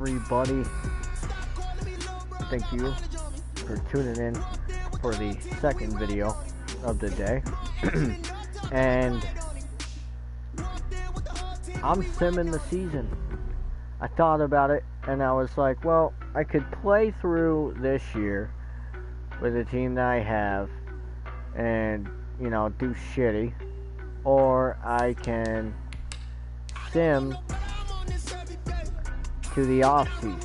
Everybody, thank you for tuning in for the second video of the day. And I'm simming the season. I thought about it and I was like, well, I could play through this year with the team that I have and, you know, do shitty, or I can sim to the off season.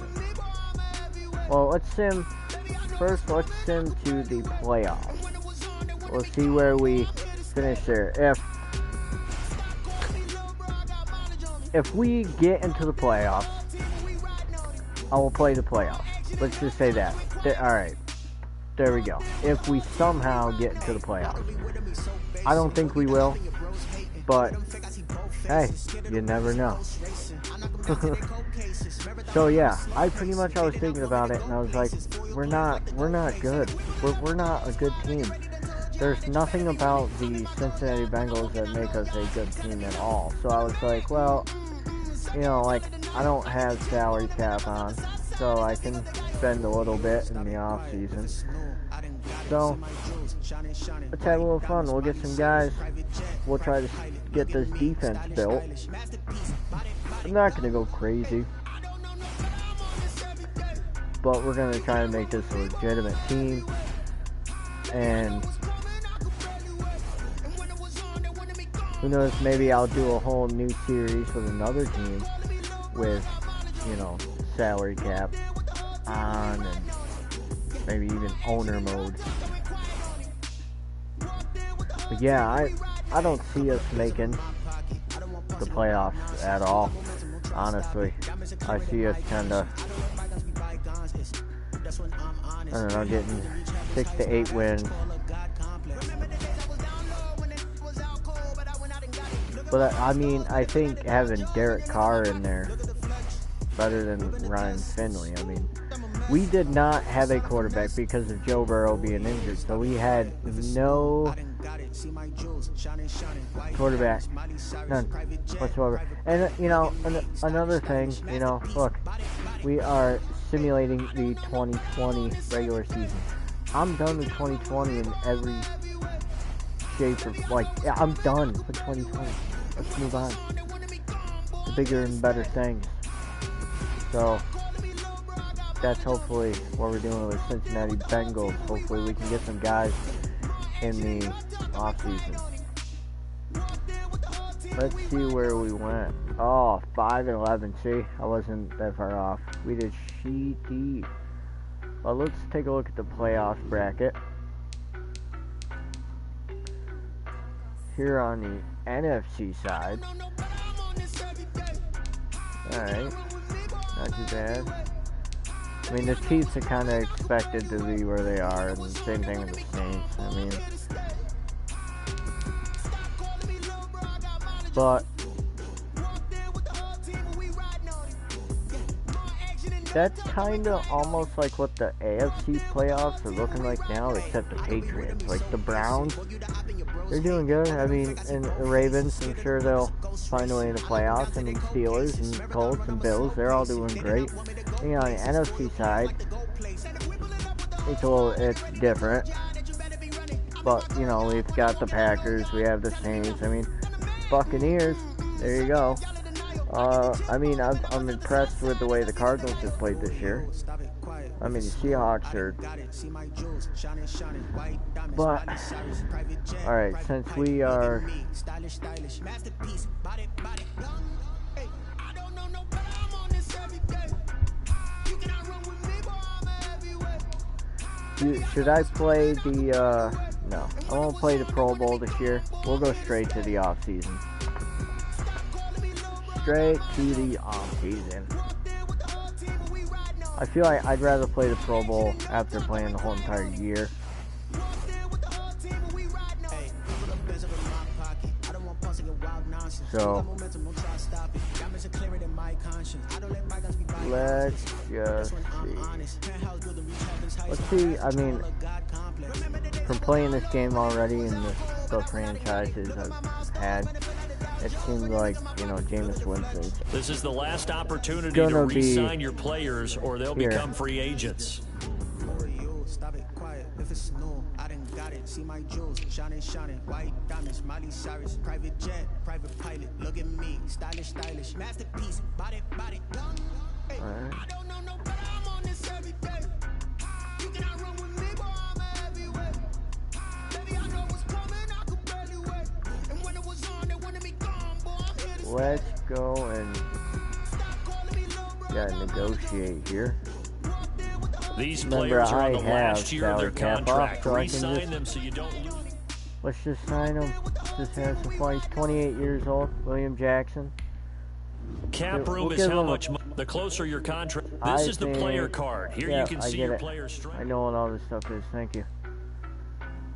Well, let's sim to the playoffs. We'll see where we finish there. If we get into the playoffs, I will play the playoffs. Let's just say that. Alright, there we go. If we somehow get into the playoffs. I don't think we will, but hey, you never know. So yeah, I was thinking about it and I was like, we're not good. We're not a good team. There's nothing about the Cincinnati Bengals that make us a good team at all. So I was like, well, you know, like, I don't have salary cap on, so I can spend a little bit in the off season. So let's have a little fun. We'll get some guys. We'll try to get this defense built. I'm not going to go crazy, but we're going to try to make this a legitimate team. And who knows, maybe I'll do a whole new series with another team with, you know, salary cap on and maybe even owner mode. But yeah, I don't see us making the playoffs at all, honestly. I see us kinda, I don't know, getting 6 to 8 wins. But I mean, I think having Derek Carr in there better than Ryan Finley. I mean, we did not have a quarterback because of Joe Burrow being injured, so we had no quarterback, none whatsoever. And you know, another thing, you know, look, we are simulating the 2020 regular season. I'm done with 2020 in every shape of, like, yeah, I'm done with 2020. Let's move on to bigger and better things. So that's hopefully what we're doing with Cincinnati Bengals. Hopefully we can get some guys in the off season. Let's see where we went. Oh, 5-11. See, I wasn't that far off. We did shitty. Well, let's take a look at the playoff bracket. Here on the NFC side. Alright, not too bad. I mean, the Chiefs are kind of expected to be where they are, and the same thing with the Saints. I mean, but that's kind of almost like what the AFC playoffs are looking like now, except the Patriots. Like the Browns, they're doing good. I mean, and the Ravens, I'm sure they'll find a way in the playoffs. And the Steelers and Colts and Bills, they're all doing great. You know, on the NFC side, it's different. But, you know, we've got the Packers, we have the Saints. I mean, Buccaneers, there you go. I mean, I'm impressed with the way the Cardinals have played this year. I mean, the Seahawks are... But, alright, since we are... Should I play the, no, I won't play the Pro Bowl this year. We'll go straight to the off season. Straight to the off season. I feel like I'd rather play the Pro Bowl after playing the whole entire year. So let's just see. Let's see, I mean, from playing this game already and the franchises I've had it seems like, you know, Jameis Winston's This is the last opportunity to re-sign your players, or they'll become free agents. Stop it quiet. If it's new, I didn't got it. See my jewels, shining, white diamonds, Miley Cyrus, private jet, private pilot. Look at me, stylish, masterpiece, body. Hey, I don't know no better, I'm on this every day. You cannot run with me, boy, I'm a heavyweight. Baby, I know what's coming, I could barely wait. And when it was on, they wanted me gone, boy, I'm here to stay. Let's go and negotiate here. These players are on the last year of their contract. Re-sign them so you don't lose. Let's just sign him. Just have some fun. He's 28 years old. William Jackson. Cap room is how much money. The closer your contract. This is the player card. Here you can see your player's strength. I know what all this stuff is. Thank you.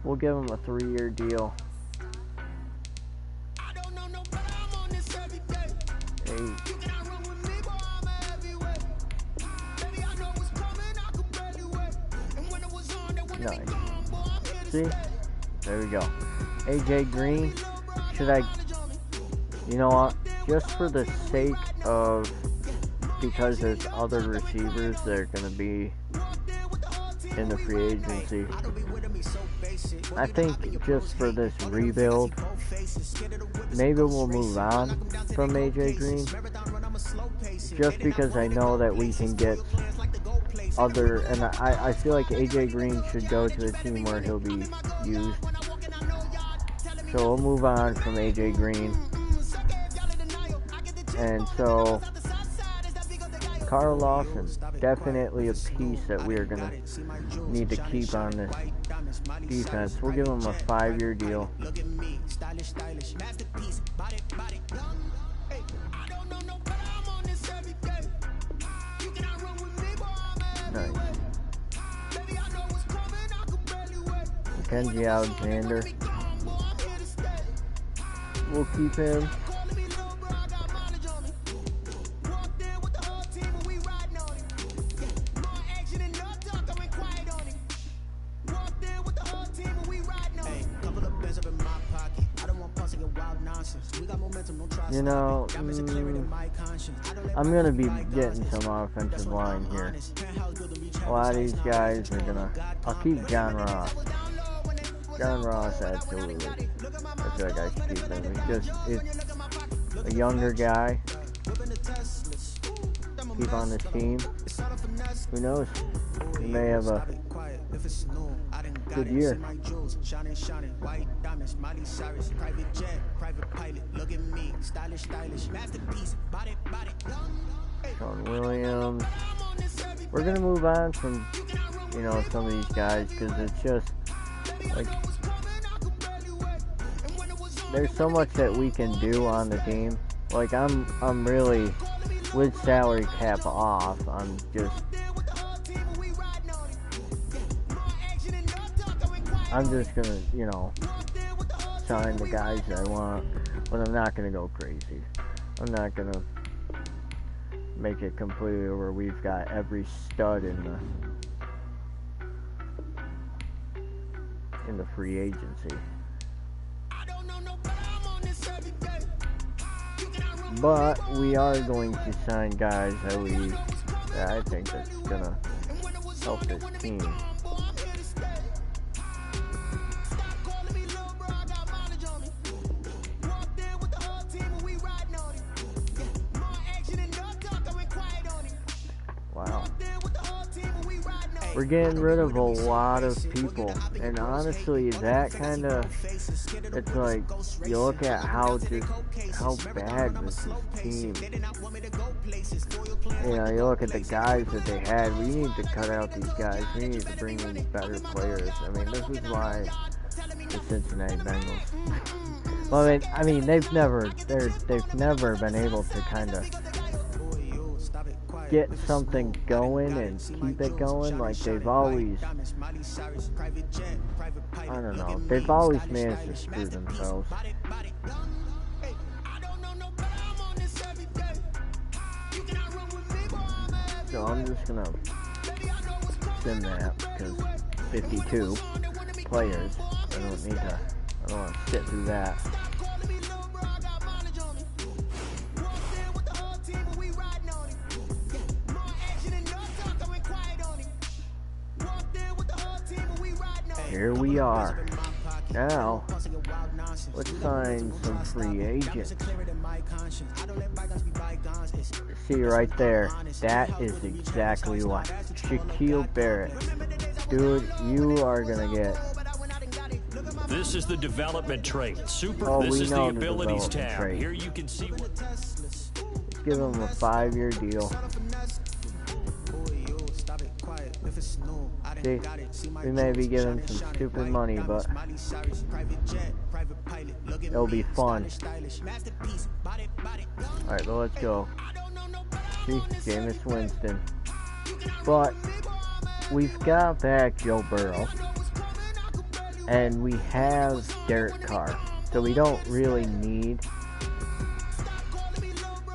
We'll give him a 3-year deal. Hey. Nice. See? There we go. AJ Green. Should I... You know what? Just for the sake of... Because there's other receivers that are going to be in the free agency. I think just for this rebuild, maybe we'll move on from AJ Green. Just because I know that we can get other, and I feel like AJ Green should go to a team where he'll be used. So we'll move on from AJ Green. And so Carl Lawson, definitely a piece that we are going to need to keep on this defense. We'll give him a 5-year deal. Nice. Mackenzie Alexander. We'll keep him. You know, I'm going to be getting some offensive line here. A lot of these guys are going to... I'll keep John Ross. John Ross, absolutely. I feel like I should keep him. It's a younger guy. Keep on this team. Who knows? He may have a good year. Sean Williams. We're gonna move on from, you know, some of these guys because it's just like there's so much that we can do on the team. Like I'm really with salary cap off. I'm just gonna, you know, sign the guys I want, but I'm not gonna go crazy. I'm not gonna make it completely where we've got every stud in the free agency. But we are going to sign guys that I think that's gonna help this team. Wow. We're getting rid of a lot of people, and honestly, that kind of, it's like, you look at how bad this team, you know, you look at the guys that they had. We need to cut out these guys. We need to bring in better players. I mean, this is why the Cincinnati Bengals, well, I mean, they've never been able to kind of get something going and keep it going. Like they've always, I don't know, they've always managed to screw themselves. So I'm just gonna sim that because 52 players. I don't want to sit through that. here we are. Now, let's sign some free agents. See right there, that is exactly what. Shaquille Barrett. Dude, you are going to get... This is the development trait. This is the abilities tab. Here you can see what... Let's give him a 5-year deal. See, we may be giving some stupid money, but it'll be fun. Alright, well, let's go. See, Jameis Winston. But we've got back Joe Burrow. And we have Derek Carr. So we don't really need...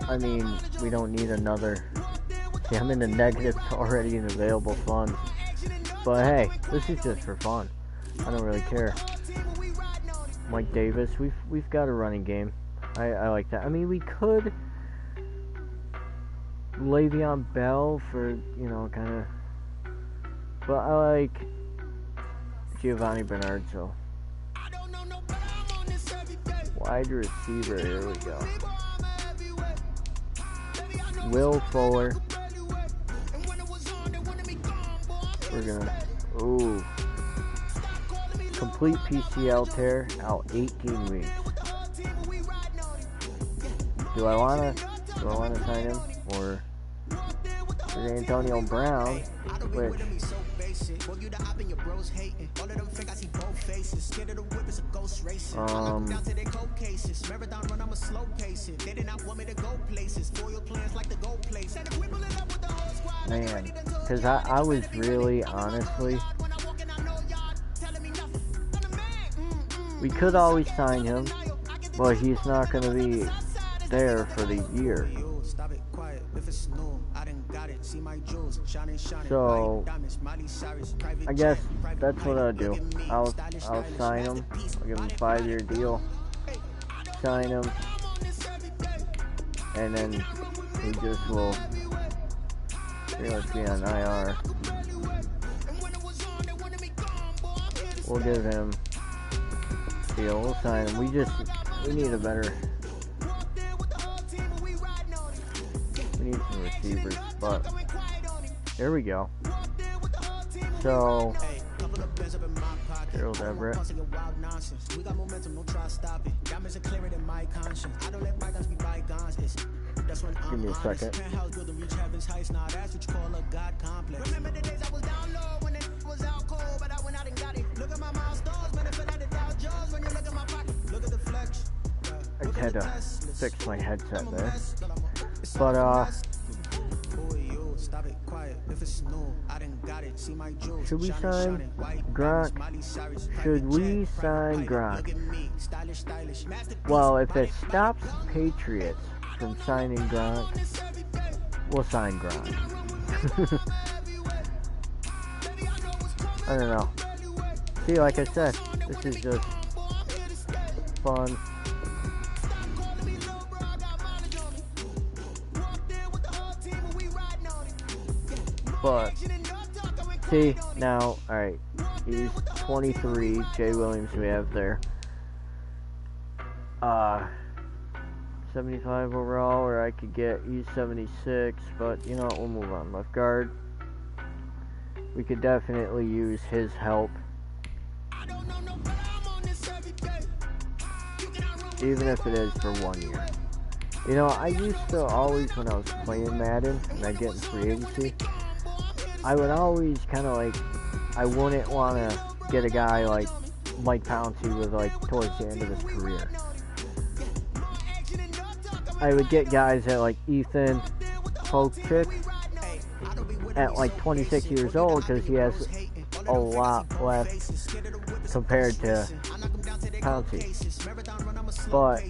I mean, we don't need another... See, I'm in the negative already in available funds. But hey, this is just for fun. I don't really care. Mike Davis, we've got a running game. I like that. I mean, we could Le'Veon Bell for, you know, kind of... But I like Giovanni Bernard, so... Wide receiver, here we go. Will Fuller. We're gonna... Ooh. Complete PCL tear, out 18 weeks. Do I wanna sign him? Or Antonio Brown, which... Man, because I was really, honestly, we could always sign him, but he's not going to be there for the year. So, I guess that's what I'll do. I'll sign him. I'll give him a 5-year deal. Sign him. And then he just will pretty much be on IR. We'll give him a deal. We'll sign him. We need a better... We need some receivers, but there we go. So, Gerald Everett. Give me a second. I had to fix my headset there. But, should we sign Gronk? Should we sign Gronk? Well, if it stops Patriots from signing Gronk, we'll sign Gronk. I don't know. See, like I said, this is just fun. But, see, now, alright, he's 23, Jay Williams we have there. 75 overall, or I could get, he's 76, but, you know what, we'll move on. Left guard, we could definitely use his help. Even if it is for 1 year. You know, I used to always, when I was playing Madden, and I get in free agency, I would always kind of like, I wouldn't want to get a guy like Mike Pouncey with like towards the end of his career. I would get guys at like Ethan Pochik at like 26 years old because he has a lot left compared to Pouncey. But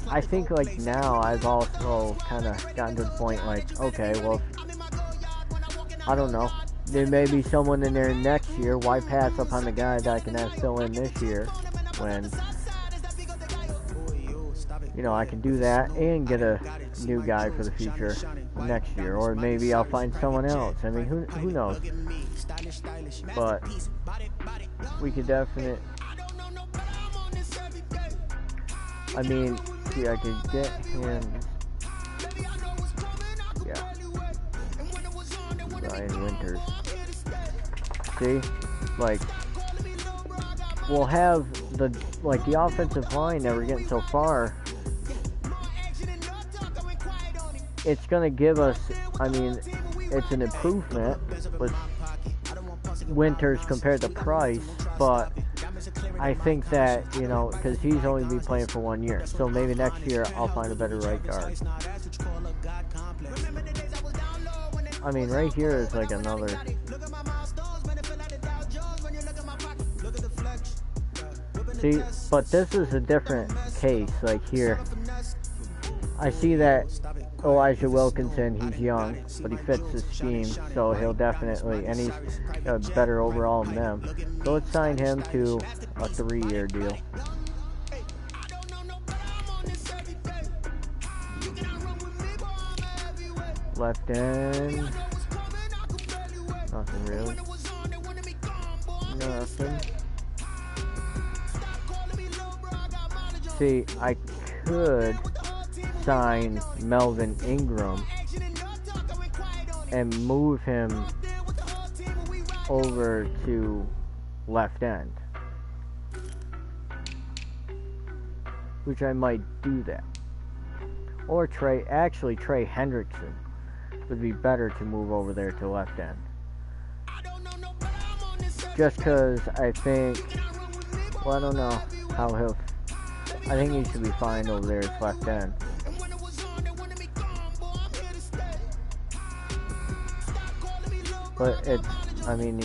I think like now I've also kind of gotten to the point like, okay, well, I don't know. There may be someone in there next year. Why pass up on the guy that I can have fill in this year when, you know, I can do that and get a new guy for the future next year, or maybe I'll find someone else. I mean, who knows? But we could definitely. I mean, see, I could get him. Yeah, Ryan Winters. See, like, we'll have the offensive line that we're getting so far. It's gonna give us. I mean, it's an improvement with Winters compared to Price, but I think that, you know, because he's only been playing for 1 year, so maybe next year I'll find a better right guard. I mean, right here is like another. See, but this is a different case. Like here, I see that Elijah Wilkinson, he's young, but he fits the scheme, so he'll definitely, and he's better overall than them. So let's sign him to a 3-year deal. Left end. Nothing really. Nothing. See, I could sign Melvin Ingram and move him over to left end, which I might do that. Or Trey Hendrickson would be better to move over there to left end. Just because I think, well, I don't know how he'll. I think he should be fine over there as left end. But it's, I mean,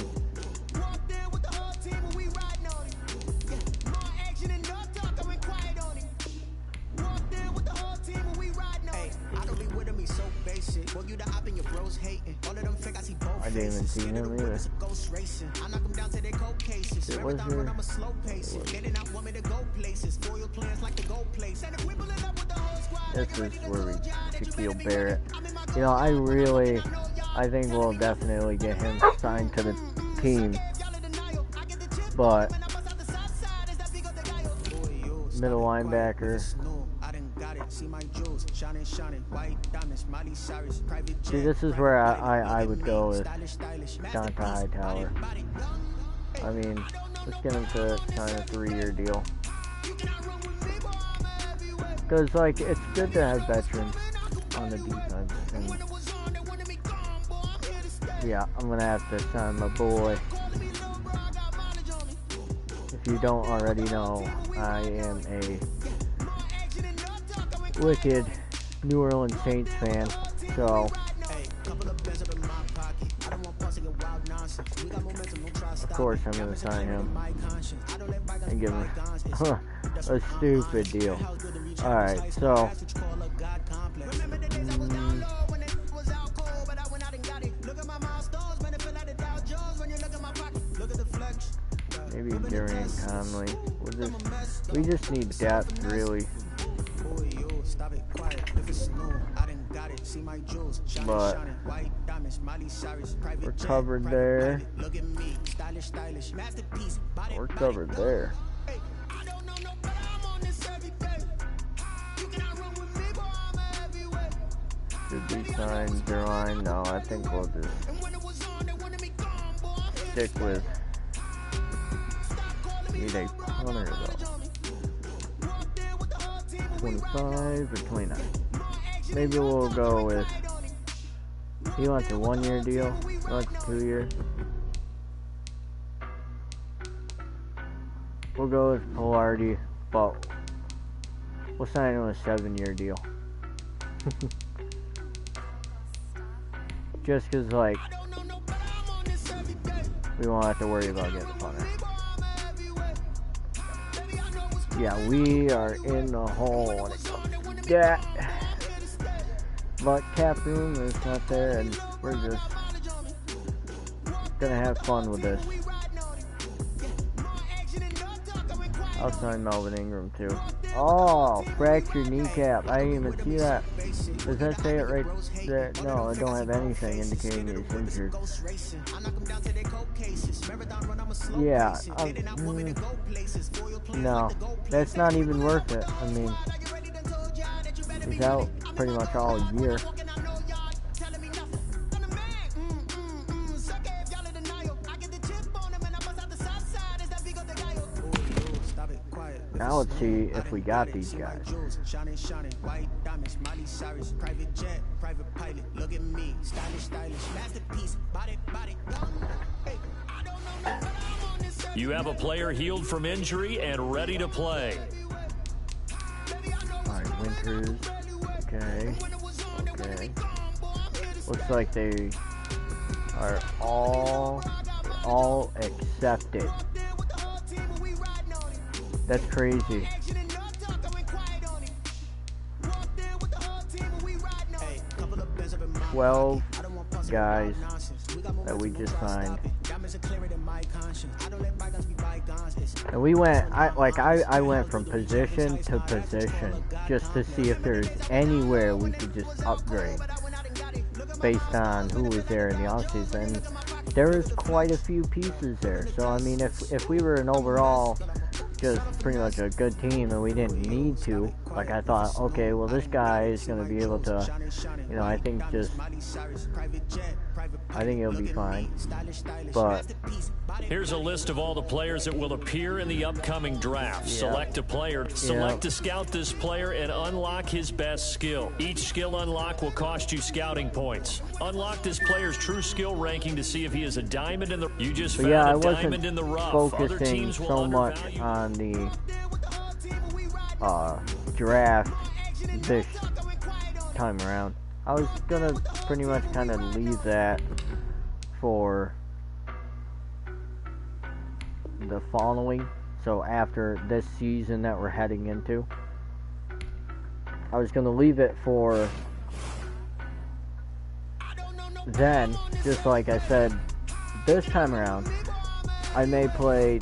I didn't even see him either. It was here. This is where we Shaquille Barrett. You know, I think we'll definitely get him signed to the team. But middle linebacker. See, this is where I would go with Dante Hightower. I mean, let's get him to sign a 3-year deal. Because, like, it's good to have veterans on the defense. And yeah, I'm going to have to sign my boy. If you don't already know, I am a wicked New Orleans Saints fan, so of course I'm going to sign him and give him a stupid deal. Alright, so maybe Darian Conley. We just need depth, really. But we're covered there. We're covered there. Should we sign Jerline? No, I think we'll just stick with. Need a punter though. 25 or 29. Maybe we'll go with. He wants a 1-year deal. He wants a 2-year. We'll go with Pilardi, but we'll sign him a 7-year deal. Just because, like, we won't have to worry about getting a punter. Yeah, we are in the hole when it comes to that. But cap room is not there, and we're just gonna have fun with this. I'll sign Melvin Ingram too. Oh, fractured kneecap. I didn't even see that. Does that say it right there? No, I don't have anything indicating he's injured. Yeah. No, that's not even worth it. I mean, he's out pretty much all year. Now let's see if we got these guys. You have a player healed from injury and ready to play. Alright, Winters. Okay. Okay. Looks like they are all accepted. That's crazy. 12 guys that we just signed. And we went, I went from position to position just to see if there's anywhere we could just upgrade based on who was there in the offseason. There is quite a few pieces there. So, I mean, if we were an overall just pretty much a good team and we didn't need to, like, I thought, okay, well, this guy is going to be able to, you know, I think he'll be fine. But here's a list of all the players that will appear in the upcoming draft. Select a player, select to scout this player, and unlock his best skill. Each skill unlock will cost you scouting points. Unlock this player's true skill ranking to see if he is a diamond in the. You just found a diamond in the rough. Other teams will so much on the draft this time around. I was gonna pretty much kind of leave that for the following, so after this season that we're heading into, I was gonna leave it for then, just like I said, this time around, I may play,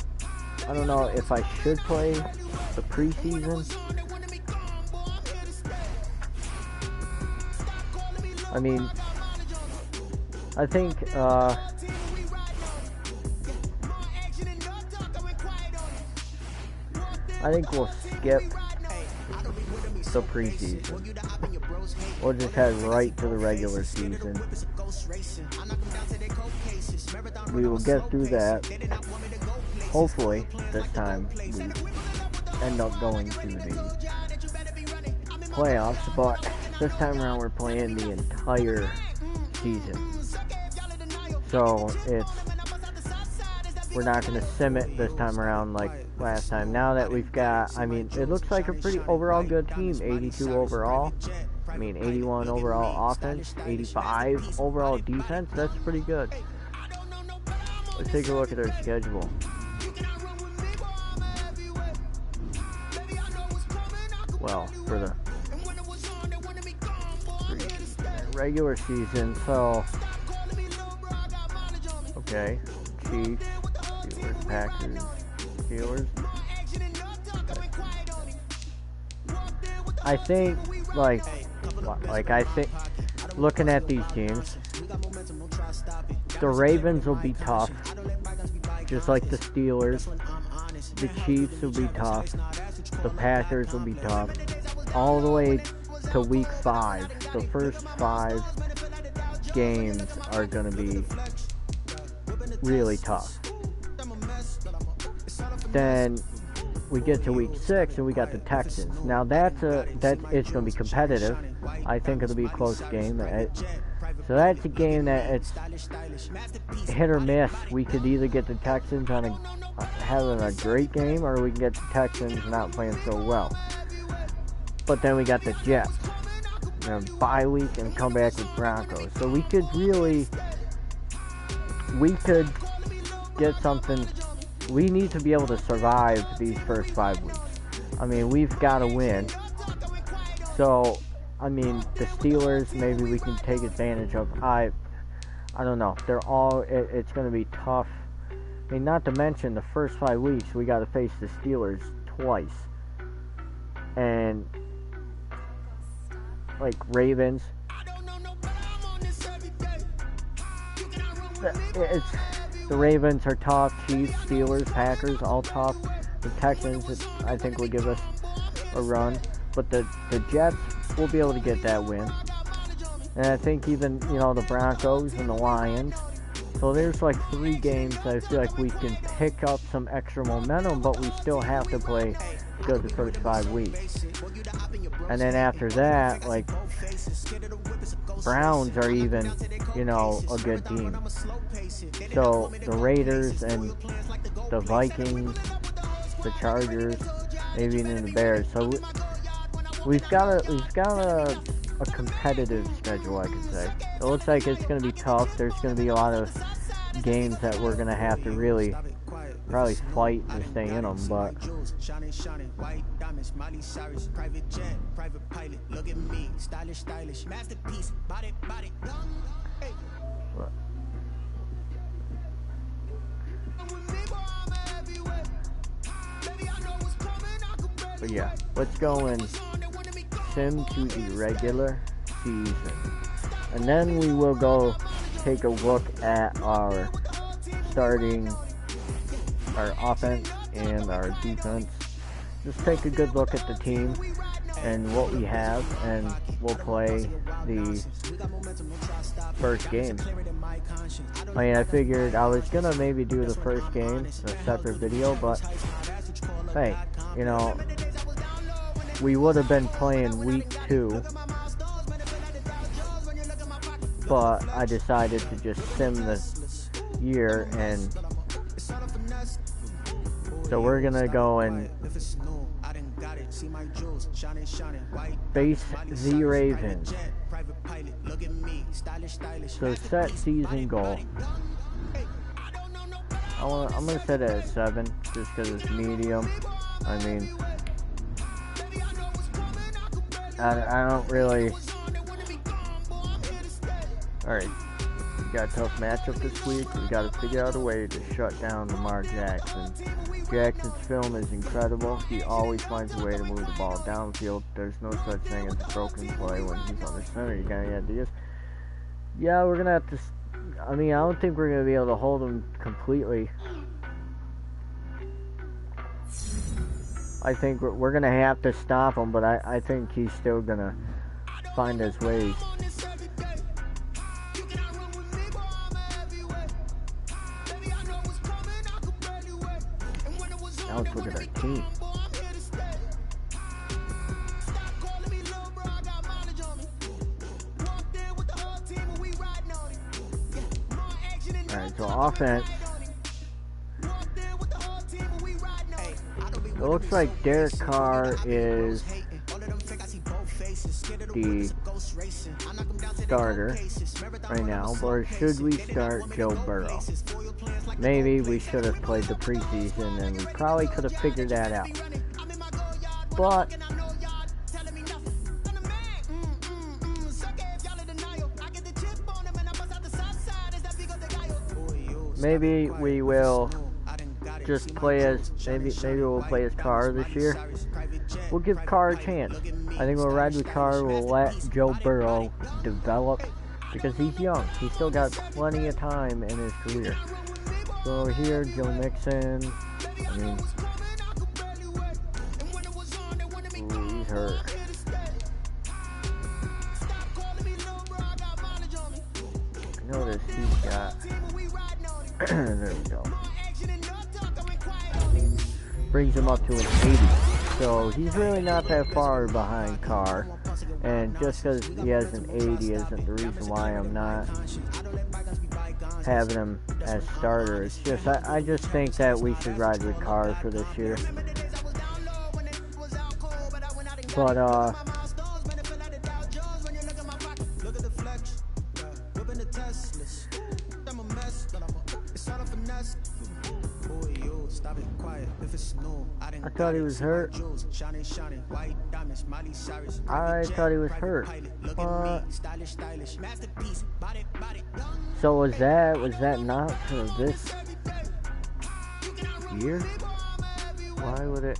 I don't know if I should play the preseason. I mean, I think, we'll skip the preseason. We'll just head right to the regular season. We will get through that. Hopefully, this time we end up going to the playoffs, but this time around we're playing the entire season. So we're not going to sim it this time around like last time. Now that we've got, I mean, it looks like a pretty overall good team. 82 overall. I mean, 81 overall offense, 85 overall defense. That's pretty good. Let's take a look at our schedule. Well, for the regular season, so okay, Chiefs, Steelers, Packers, Steelers. I think, I think, looking at these teams, the Ravens will be tough, just like the Steelers. The Chiefs will be tough. The Packers will be tough. All the way to week 5. The first 5 games are going to be really tough. Then we get to week 6 and we got the Texans. Now it's going to be competitive. I think it'll be a close game. So that's a game that it's hit or miss. We could either get the Texans on having a great game, or we can get the Texans not playing so well. But then we got the Jets, bye week, and come back with Broncos. So we could get something. We need to be able to survive these first 5 weeks. I mean, we've got to win. So, I mean, the Steelers, maybe we can take advantage of. I don't know. It's going to be tough. I mean, not to mention the first 5 weeks, we got to face the Steelers twice. And like Ravens, the Ravens are tough. Chiefs, Steelers, Packers, all tough. The Texans, I think, will give us a run, but the Jets will be able to get that win. And I think even, the Broncos and the Lions. So there's like 3 games that I feel like we can pick up some extra momentum, but we still have to play good the first 5 weeks. And then after that, like, Browns are even, a good team. So the Raiders and the Vikings, the Chargers, maybe even the Bears. So we've got a competitive schedule, I could say. It looks like it's going to be tough. There's going to be a lot of games that we're going to have to really probably fight to stay in them, but yeah, let's go and sim to the regular season, and then we will go take a look at our offense and our defense. Just take a good look at the team and what we have, and we'll play the first game. I mean, I figured I was gonna maybe do the first game in a separate video, but hey, we would have been playing week 2, but I decided to just sim this year, and so we're gonna go and face the Ravens. So set season goal. I'm gonna set it at 7 just because it's medium. I mean, I don't really. Alright, we got a tough matchup this week. We got to figure out a way to shut down Lamar Jackson. Jackson's film is incredible. He always finds a way to move the ball downfield. There's no such thing as a broken play when he's on the center. You got any ideas? Yeah, we're going to have to. I mean, I don't think we're going to be able to hold him completely. I think we're going to have to stop him, but I think he's still going to find his ways. Now let's look at our team. Alright, so offense. It looks like Derek Carr is the starter right now, or should we start Joe Burrow? Maybe we should have played the preseason, and we probably could have figured that out. But maybe we will just play as maybe we'll play as Carr this year. We'll give Carr a chance. I think we'll ride with Carr. We'll let Joe Burrow develop because he's young. He's still got plenty of time in his career. So over here, Joe Mixon. I mean, ooh, he's hurt. Notice he's got. There we go. Brings him up to an 80. So he's really not that far behind Carr. And just because he has an 80 isn't the reason why I'm not having him as starter. It's just I just think that we should ride with Carr for this year. But I thought he was hurt. I thought he was hurt. So was that not for this year? Why would it?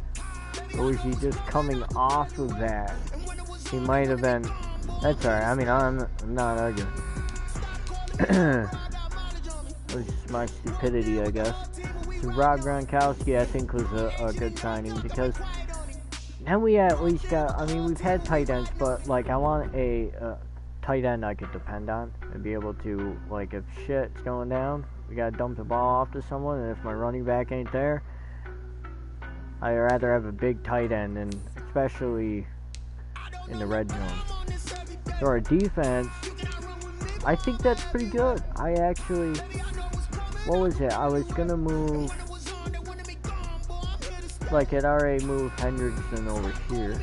Or was he just coming off of that? He might have been. That's alright. I mean, I'm not arguing. It was just my stupidity, I guess. So Rob Gronkowski, I think, was a good signing because now we at least got. I mean, we've had tight ends, but like I want a tight end I could depend on and be able to, like, if shit's going down, we gotta dump the ball off to someone, and if my running back ain't there, I'd rather have a big tight end, and especially in the red zone. So our defense, I think that's pretty good. I actually, what was it? I was gonna move, like, it already moved Hendrickson over here.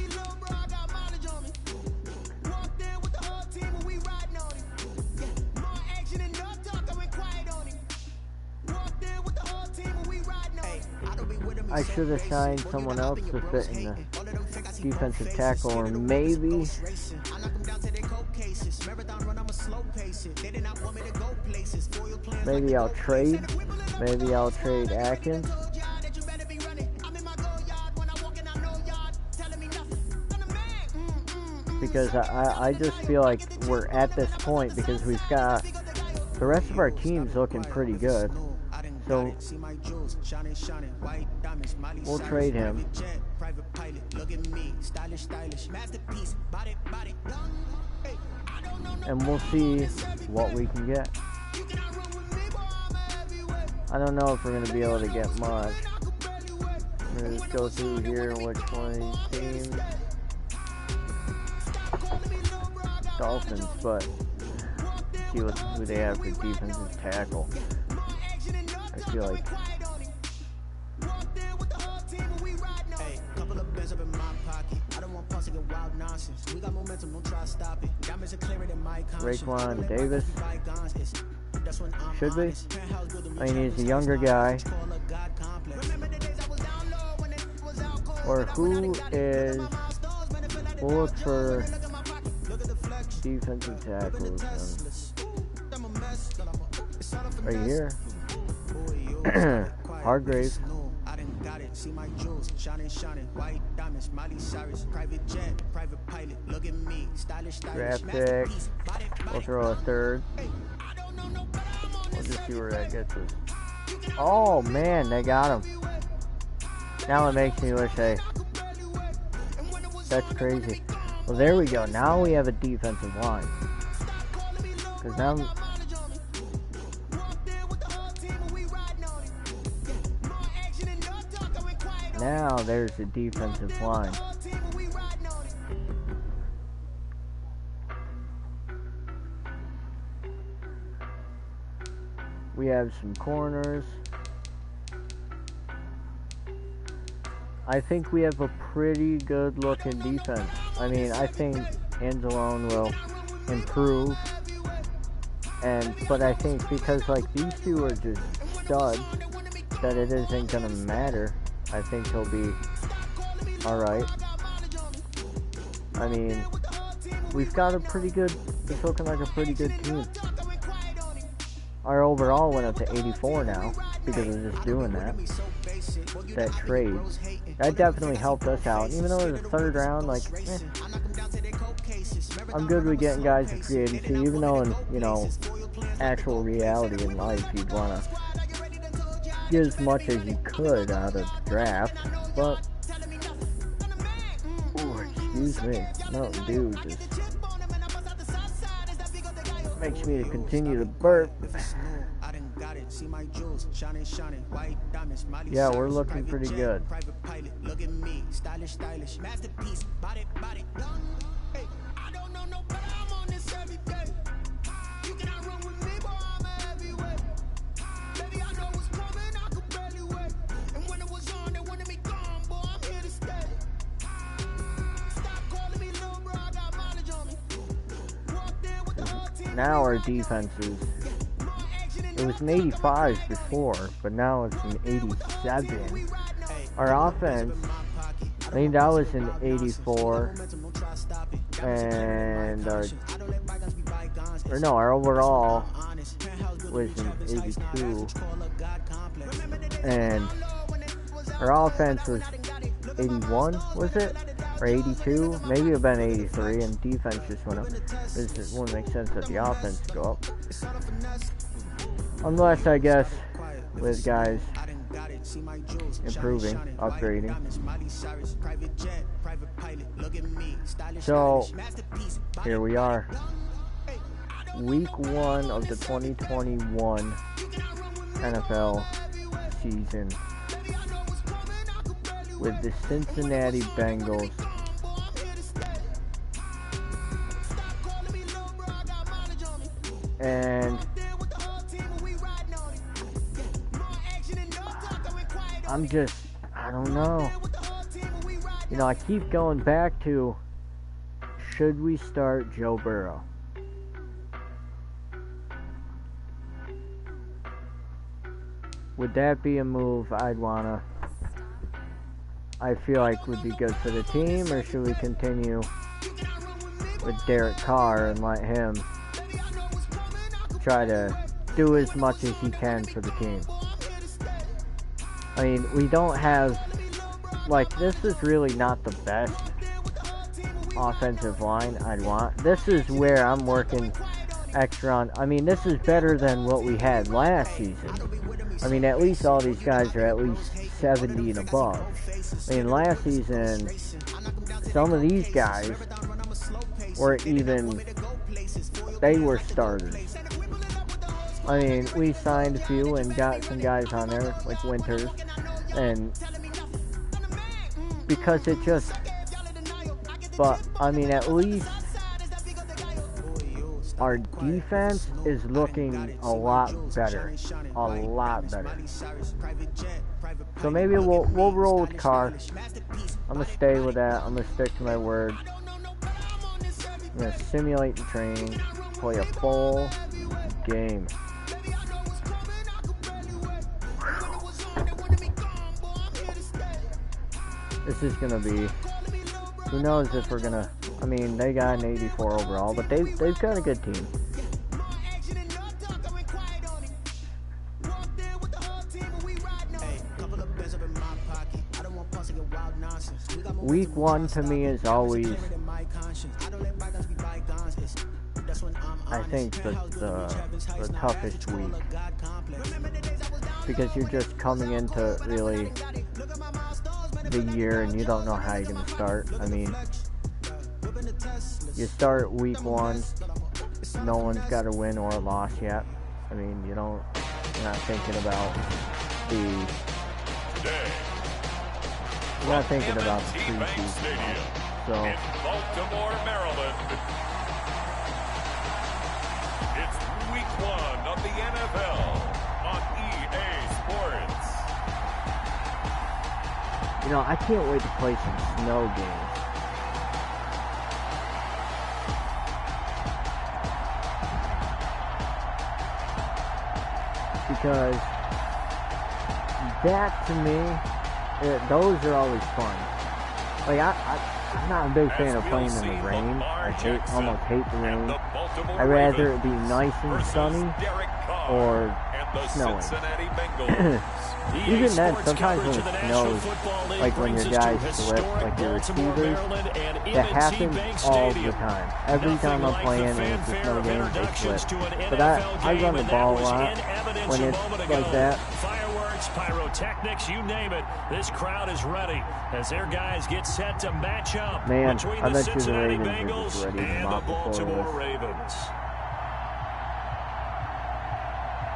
I should have signed someone else to fit in the defensive tackle, or maybe I'll trade. Maybe I'll trade Atkins. Because I just feel like we're at this point because we've got the rest of our team's looking pretty good. So we'll trade him. And we'll see what we can get. I don't know if we're going to be able to get much. I'm going to just go through here which one of these teams. Dolphins, but see who they have for defensive tackle. I feel like Raekwon Davis should be. I mean, he's a younger guy. Or who is? We'll look for defensive tackles. Right here. Hargrave. Draft pick. We'll throw a third. We'll just see where that gets us. Oh man, they got him. Now it makes me wish that's crazy. Well, there we go. Now we have a defensive line. Because now there's the defensive line. We have some corners. I think we have a pretty good looking defense. I mean, I think Anzalone will improve. But I think because like these two are just studs, that it isn't gonna matter. I think he'll be alright. I mean, we've got a pretty good, it's looking like a pretty good team. Our overall went up to 84 now because of just doing that trade. That definitely helped us out. Even though it was a third round, like, I'm good with getting guys in free agency, even though in, actual reality in life, you'd want to get as much as you could out of the draft, but, excuse me, Mountain Dew just makes me to continue to burp. Yeah, we're looking pretty good. Now our defense it was an 85 before, but now it's an 87. Our offense, I think that was an 84, and our overall was an 82, and our offense was 81, was it? Or 82? Maybe it would have been 83, and defense just went up. It wouldn't make sense that the offense go up. Unless, I guess, with guys improving, upgrading. So, here we are. Week 1 of the 2021 NFL season with the Cincinnati Bengals and I don't know. You know, I keep going back to, should we start Joe Burrow? Would that be a move I feel like would be good for the team, or should we continue with Derek Carr and let him try to do as much as he can for the team? I mean, we don't have, like, this is really not the best offensive line I'd want. This is where I'm working extra on. I mean, this is better than what we had last season. I mean, at least all these guys are at least 70 and above. I mean, last season, some of these guys were even, they were starters. I mean, we signed a few and got some guys on there, like Winters, and because it just, but, I mean, at least our defense is looking a lot better. A lot better. So maybe we'll roll with Carr. I'm going to stay with that. I'm going to stick to my word. I'm going to simulate the training. Play a full game. This is going to be... Who knows if we're going to... I mean, they got an 84 overall, but they've got a good team. Week 1 to me is always, I think, the toughest week, because you're just coming into really the year and you don't know how you're going to start. I mean, you start week 1, no one's got a win or a loss yet. I mean, you're not thinking about the preseason. So, in Baltimore, Maryland. It's week 1 of the NFL on EA Sports. You know, I can't wait to play some snow games. Because that, to me, those are always fun. Like, I'm not a big fan of playing in the rain. I almost hate the rain. I'd rather it be nice and sunny or snowing. Even then, sometimes when it snows, like when your guys slip, like your receivers, that happens all the time. Every time I'm playing and it's a snow game, they slip. But I run the ball a lot when it's like that. Fireworks, pyrotechnics, you name it. This crowd is ready as their guys get set to match up between the Cincinnati Bengals and the Baltimore Ravens.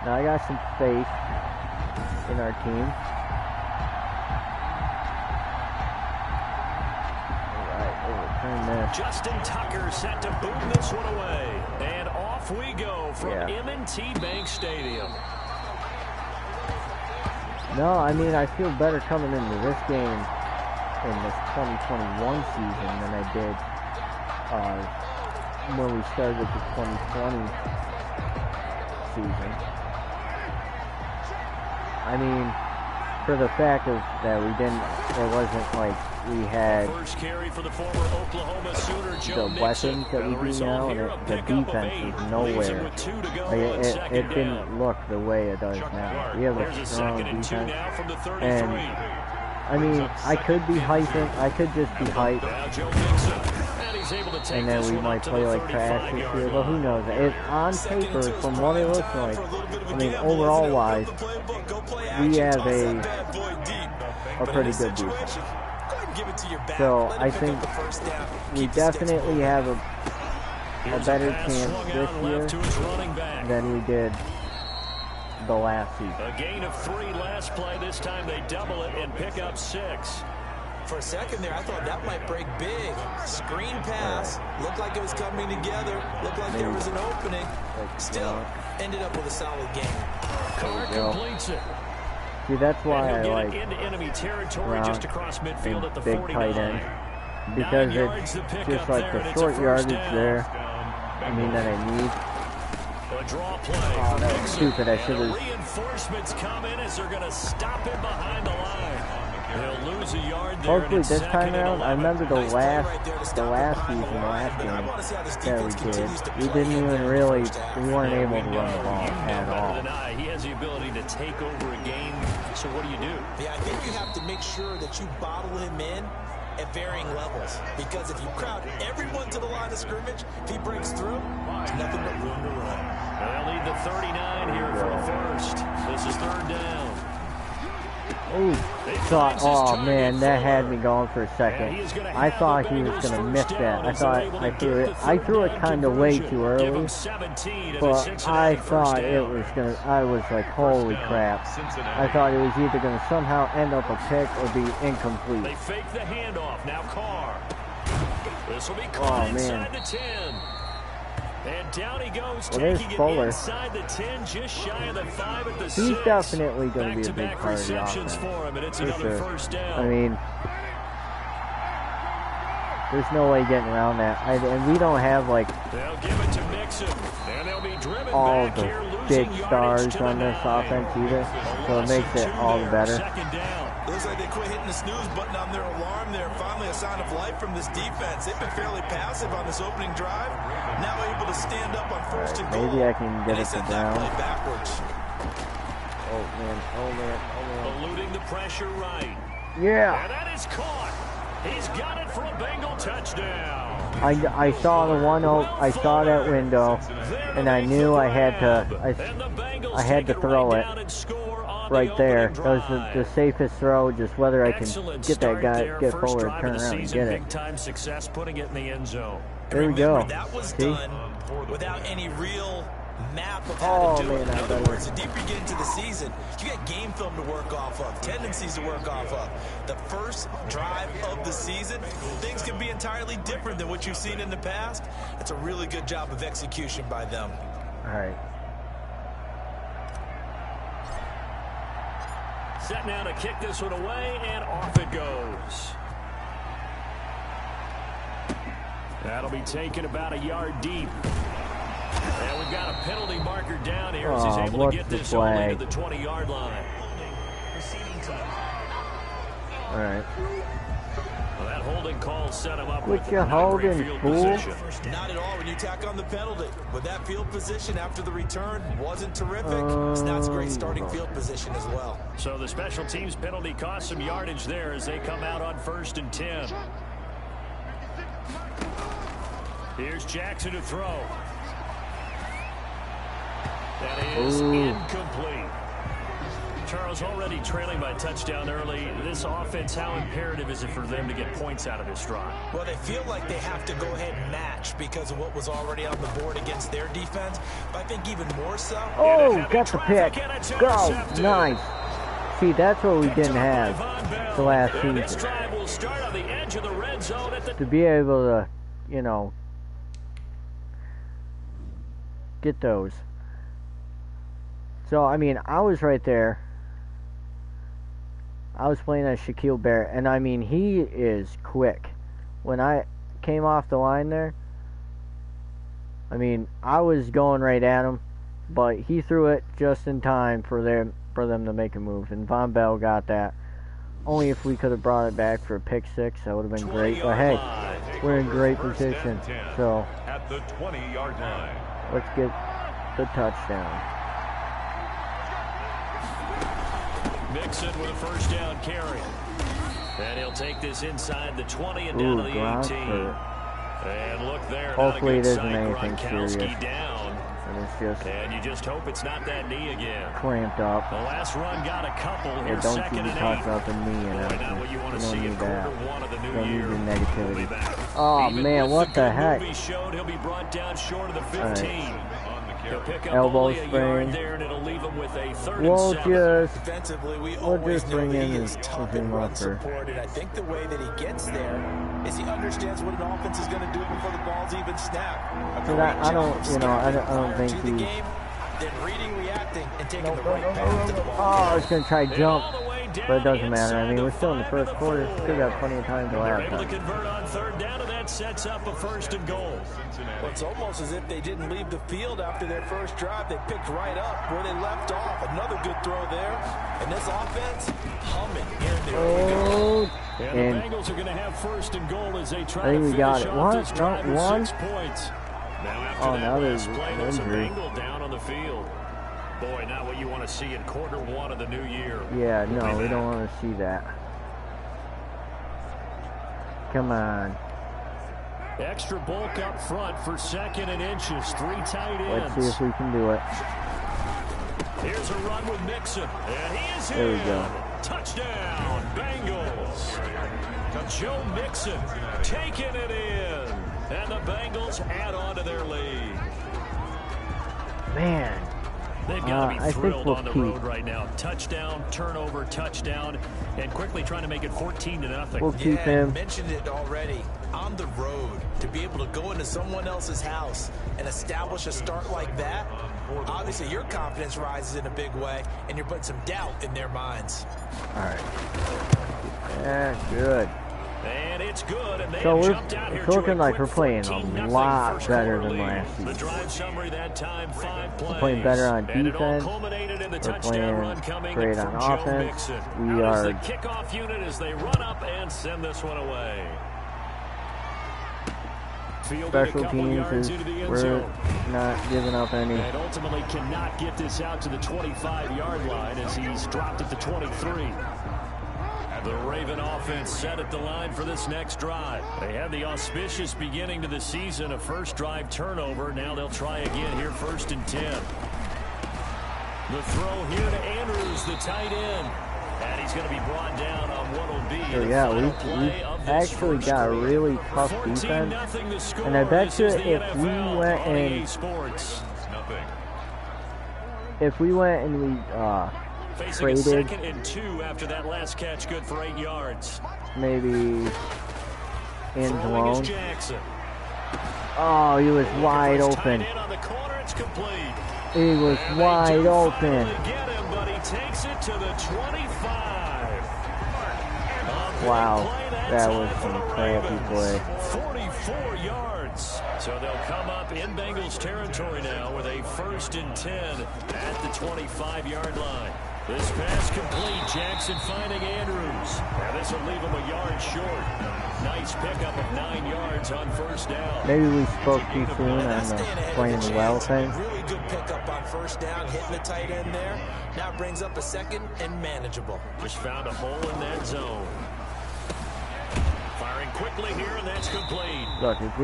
Now I got some faith in our team. Alright, overturn this. Justin Tucker set to boom this one away. And off we go from M&T Bank Stadium. No, I mean, I feel better coming into this game in this 2021 season than I did when we started the 2020 season. I mean, for the fact of that it wasn't like we had the weapons that we do now, and the defense is nowhere. Like it didn't look the way it does now. We have a strong defense, and I mean, I could be hyping. I could just be hyped. Now Joe Mixon. And he's able to take And then this we one might up to play the like trash this year, but who 35-yard knows? line. It, on paper, from what it looks like, I mean, overall wise, we have a pretty good defense. So I think we definitely have a better chance this year than we did the last season. A gain of 3 last play. This time they double it and pick up 6. For a second there, I thought that might break big. Screen pass. Looked like it was coming together. Looked like there was an opening. Still, ended up with a solid game. Carr completes it. See, that's why I And he'll like get it into enemy territory just across midfield at the big 49. tight end, because it's just like the short yardage there. I mean, that I need. A draw play. Oh, that was stupid. I should have. Reinforcements come in as they're going to stop him behind the line. They'll lose a yard there. Hopefully this time around, I remember the last season, last game that we did. We didn't even really, we weren't able to run the ball at all. He has the ability to take over a game. So what do you do? Yeah, I think you have to make sure that you bottle him in at varying levels. Because if you crowd everyone to the line of scrimmage, if he breaks through, there's nothing but room to run. They'll lead the 39 here for the first. This is 3rd down. Ooh, oh man, that had me going for a second. I thought he was going to miss that. I threw it kind of way too early, but I thought it was going to, I was like, holy crap. I thought it was either going to somehow end up a pick or be incomplete. They fake the handoff. Now Carr. This will be caught inside the 10. And down he goes, taking it inside the 10, just shy of the 5 at the 6. He's definitely going to be a big part of the offense. For him, and it's another first down. I mean, there's no way getting around that. And we don't have, like, they'll give it to Mixon, and they'll be driven all back the here, big stars on this offense either, so it makes it all the better. Looks like they quit hitting the snooze button on their alarm there. Finally a sign of life from this defense. They've been fairly passive on this opening drive. Now able to stand up on 1st and goal. Maybe I can get it to Brown. Backwards. Oh man. Eluding the pressure right. Yeah. And that is caught. He's got it for a Bengal touchdown. I saw the 1-0. I saw that window, and I knew I had to. I had to throw it right there. That was the safest throw. Just whether I can get that guy, get forward, turn around, and get it. Big time success putting it in the end zone. There we go. That was See? done without any real map of how to do it. In other words, the deeper you get into the season, you get game film to work off of, tendencies to work off of. The first drive of the season, things can be entirely different than what you've seen in the past. It's a really good job of execution by them. All right. Set now to kick this one away, and off it goes. That'll be taken about a yard deep. And we've got a penalty marker down here as he's able to get this only to the 20-yard line. All right. Well, that holding call set him up Quit with your holding, field fool. position. Not at all when you tack on the penalty. But that field position after the return wasn't terrific. So that's a great starting field position as well. So the special teams penalty cost some yardage there as they come out on 1st and 10. Here's Jackson to throw. That is incomplete. Charles, already trailing by a touchdown early. This offense, how imperative is it for them to get points out of this drive? Well, they feel like they have to go ahead and match because of what was already on the board against their defense. But I think even more so. Oh, got the pick. Go. Nice. See, that's what we didn't have the last season. This drive will start on the edge of the red zone at the to be able to, you know, get those. So, I mean, I was right there. I was playing as Shaquille Barrett, and I mean, he is quick. When I came off the line there, I mean, I was going right at him, but he threw it just in time for them to make a move, and Von Bell got that. Only if we could have brought it back for a pick six, that would have been great. But hey, we're in great position, so at the 20-yard line. Let's get the touchdown. Mixon with a first down carry. And he'll take this inside the 20 and down to the 18. And look there. Hopefully it isn't anything serious. Down. And you just hope it's not that knee again. Cramped up. The last run got a couple. Yeah, don't you talk about the knee and everything. You don't need that. You don't need the negativity. Oh man, what the heck? He'll be brought down short of the 15. He'll pick up elbow only a sprain. yard there, and it'll leave him with a 3rd We'll and 7. Defensively, we we'll always just know bring that in he his is tough and run supported. I think the way that he gets there is he understands what an offense is going to do before the ball's even snapped. I don't think he. Then reading, reacting, and taking the right path to the ball. Oh, I was gonna try jump, but it doesn't matter. I mean, we're still in the first quarter. Still got plenty of time to last Able to time. convert on 3rd down, and that sets up a 1st and goal. Well, it's almost as if they didn't leave the field after their first drive. They picked right up where they left off. Another good throw there. And this offense, humming here in the early and the Bengals are going to have 1st and goal as they try to we finish got it. off this drive with One? 6 points. Now after now there's play, there's a injury. Bengal down on the field. Boy, not what you want to see in quarter 1 of the new year. Yeah, no, we don't want to see that. Come on. Extra bulk up front for 2nd and inches. 3 tight ends. Let's see if we can do it. Here's a run with Mixon. And he is There we in. go. Touchdown, Bengals. Joe Mixon taking it in. And the Bengals add on to their lead. Man. They've got to be thrilled we'll on the road right now. Touchdown, turnover, touchdown, and quickly trying to make it 14-0. We'll keep him. I mentioned it already. On the road, to be able to go into someone else's house and establish a start like that, obviously your confidence rises in a big way, and you're putting some doubt in their minds. All right. Yeah, good. And it's good, and they So have jumped out here it's looking like we're playing a 14-0 lot better than lead. last The season. drive summary that time, 5 plays. We're playing better on And it all defense. culminated in the We're touchdown run playing coming great from on Joe offense. Mixon. We Out is are the kickoff unit as they run up and send this one away. special teams is we're not giving up any. And ultimately cannot get this out to the 25-yard line as he's dropped at the 23. The Raven offense set at the line for this next drive. They had the auspicious beginning to the season, a first drive turnover. Now they'll try again here, 1st and 10. The throw here to Andrews, the tight end. And he's going to be brought down on what will be So the yeah, final we play of this actually first got a quarter. really tough defense. And I bet you if we went and we Facing traded a 2nd and 2 after that last catch, good for 8 yards. maybe end Throwing is zone. Jackson. Oh, he was wide open. Tight end on the corner, it's complete. He was And they wide do open. finally get him, but he takes it to the 25. A Wow, big play that time was for some the crappy Ravens. play. 44 yards. So they'll come up in Bengals territory now with a 1st and 10 at the 25-yard line. This pass complete. Jackson finding Andrews. And this will leave him a yard short. Nice pickup of 9 yards on 1st down. Maybe we spoke too soon on the playing well thing. Really good pickup on 1st down, hitting the tight end there. Now brings up a 2nd and manageable. Just found a hole in that zone. Firing quickly here, and that's complete. Look, if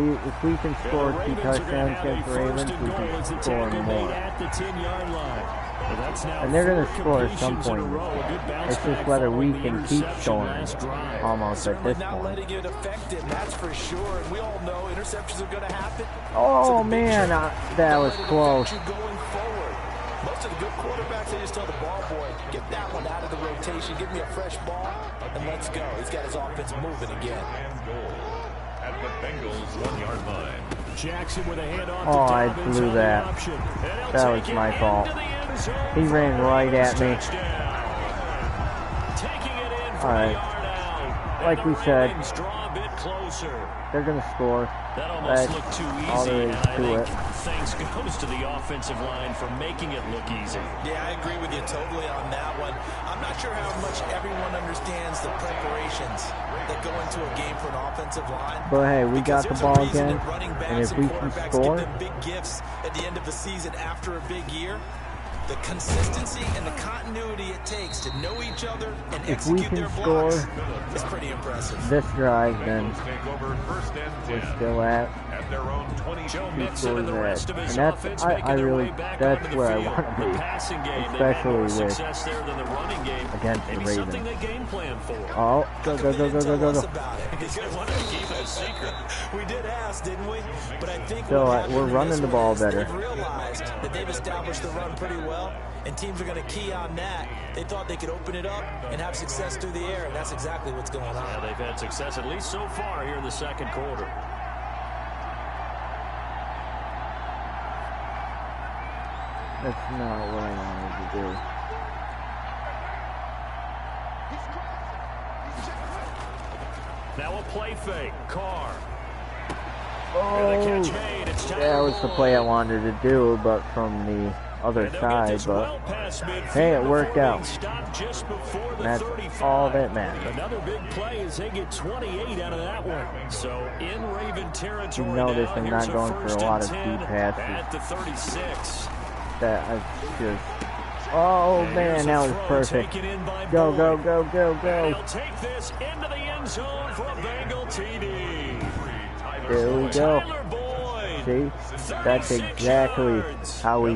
we can score 2 touchdowns against the Ravens, we can score more. At the 10-yard line. Well, that's now And they're going to 4 score at some completions in a point. row. A good bounce It's back just whether we following the can keep interception scoring last drive. almost at this Not point. letting it affect him, that's for sure. And we all know interceptions are going to happen. Oh man, that was close. Going forward. Most of the good quarterbacks, they just tell the ball boy, get that one out of the rotation, give me a fresh ball, and let's go. He's got his offense moving again. At the Bengals 1-yard line. Jackson with a handoff Oh, to I Dobbins blew on the that. option. And he'll That take was it my fault. into the end zone He for ran a right at me. touchdown. Taking it in for All a right. yard out. Like And we the said, Ravens draw a bit closer. they're going to score. That almost That's looked too easy, all there is and I to think it. thanks goes to the offensive line for making it look easy. Yeah, I agree with you totally on that one. I'm not sure how much everyone understands the preparations that go into a game for an offensive line. But hey, we got the Because there's a ball reason again, that running and backs if we can quarterbacks score, give them big gifts at the end of the season after a big year. the consistency and the continuity it takes to know each other and execute their score is pretty impressive. This drive, then we're still at their own 22 Mixon and the rest of his and offense that's where I want to be, especially with against the Ravens. Oh, go. We did ask, didn't we? But I think so we're running the ball better. They've realized that they've established the run pretty well, and teams are going to key on that. They thought they could open it up and have success through the air, and that's exactly what's going on. Yeah, they've had success at least so far here in the second quarter. That's not what I wanted to do. Now a play fake. Carr. Oh, that was the play I wanted to do, but from the other side, but hey, it worked out. That's all that matters. Another big play as they get 28 out of that one. So in Raven territory, you notice I'm not going for a lot of deep passes. At the 36. That I just, oh man, that was perfect. Go. He'll take this into the end zone for a Bengal TD. There we go. See, that's exactly how we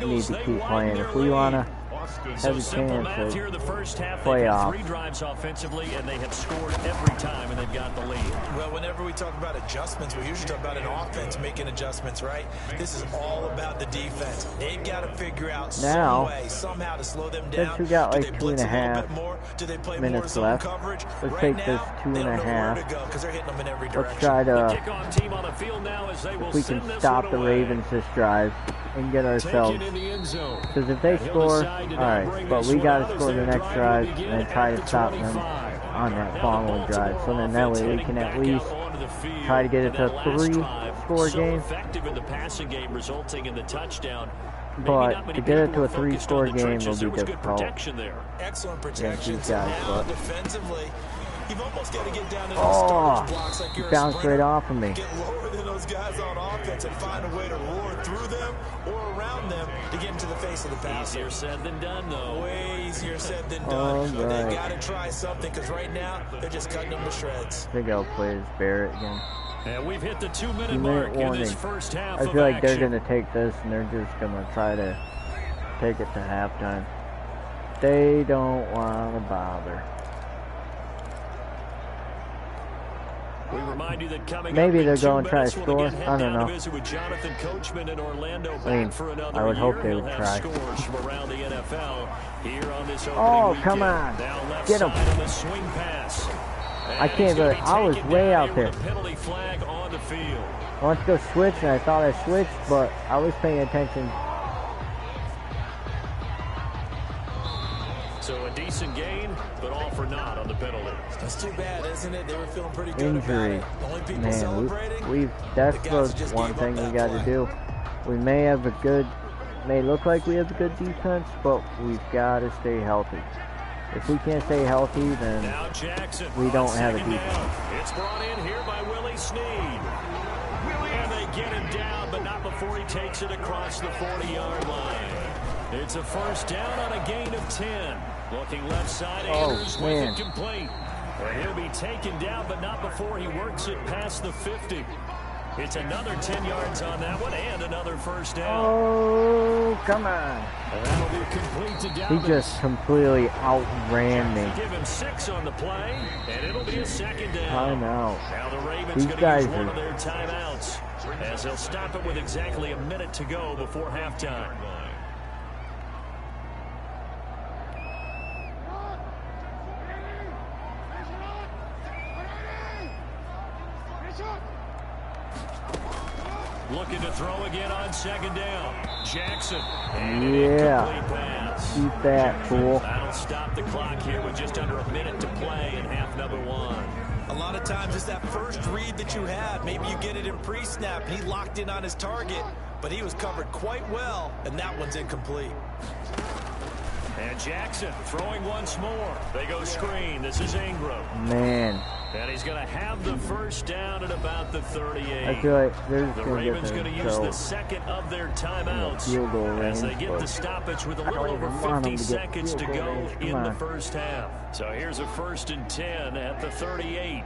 need to keep playing. If we want to have a chance at playoffs. 3 drives offensively, and they have scored every time, and they've got the lead. Well, whenever we talk about adjustments, we usually talk about an offense making adjustments, right? This is all about the defense. They've got to figure out some way, somehow to slow them down. Since we got like 2.5 minutes left, let's take this 2.5. Let's try to, if we can stop the Ravens this drive and get ourselves, because if they score, alright, but we got to score the next drive and try to stop them on that following drive. So then that way we can at least try to get it to a 3-score game. But to get it to a 3-score game will be difficult. Excellent protection. These guys, but defensively, you've almost got to get down to those storage blocks like he bounced right off of me. Get lower than those guys on offense and find a way to roar through them or around them to get into the face of the passer. Easier said than done, though. Way easier said than done. But they got to try something, because right now they're just cutting them to shreds. I think I'll play as Barrett again. And we've hit the 2-minute mark in this first half. I feel like they're going to take this and they're just going to try to take it to halftime. They don't want to bother. We remind you that coming maybe they're going to try to score. I don't know. I mean, I would hope they would try. Oh, come on. Get him. I can't believe I was way out there. I want to go switch, and I thought I switched, but I was paying attention. So a decent gain, but all for naught on the penalty. That's too bad, isn't it? They were feeling pretty good Injury. about it. The only people Man, celebrating, that's the one thing we got to do. We may have a good, may look like we have a good defense, but we've got to stay healthy. If we can't stay healthy, then we don't have a defense. It's brought in here by Willie Snead. And they get him down, but not before he takes it across the 40-yard line. It's a first down on a gain of 10. Looking left side, Andrews with it complete. He'll be taken down, but not before he works it past the 50. It's another 10 yards on that one, and another first down. Oh, come on. That'll be complete to Dalvin. He just completely outran me. Give him 6 on the play, and it'll be a second down. I know. Now the Ravens going to use one of their timeouts, as they'll stop it with exactly a minute to go before halftime. Looking to throw again on second down. Jackson. And an incomplete pass. Keep that, fool. That'll stop the clock here with just under a minute to play in half number 1. A lot of times it's that first read that you had. Maybe you get it in pre-snap. He locked in on his target, but he was covered quite well, and that one's incomplete. And Jackson throwing once more. They go screen. This is Ingram. Man, And he's going to have the first down at about the 38. I feel like there's the Ravens going to use the second of their timeouts as they get the stoppage with a little over 50 seconds to go in the first half. So here's a 1st and 10 at the 38.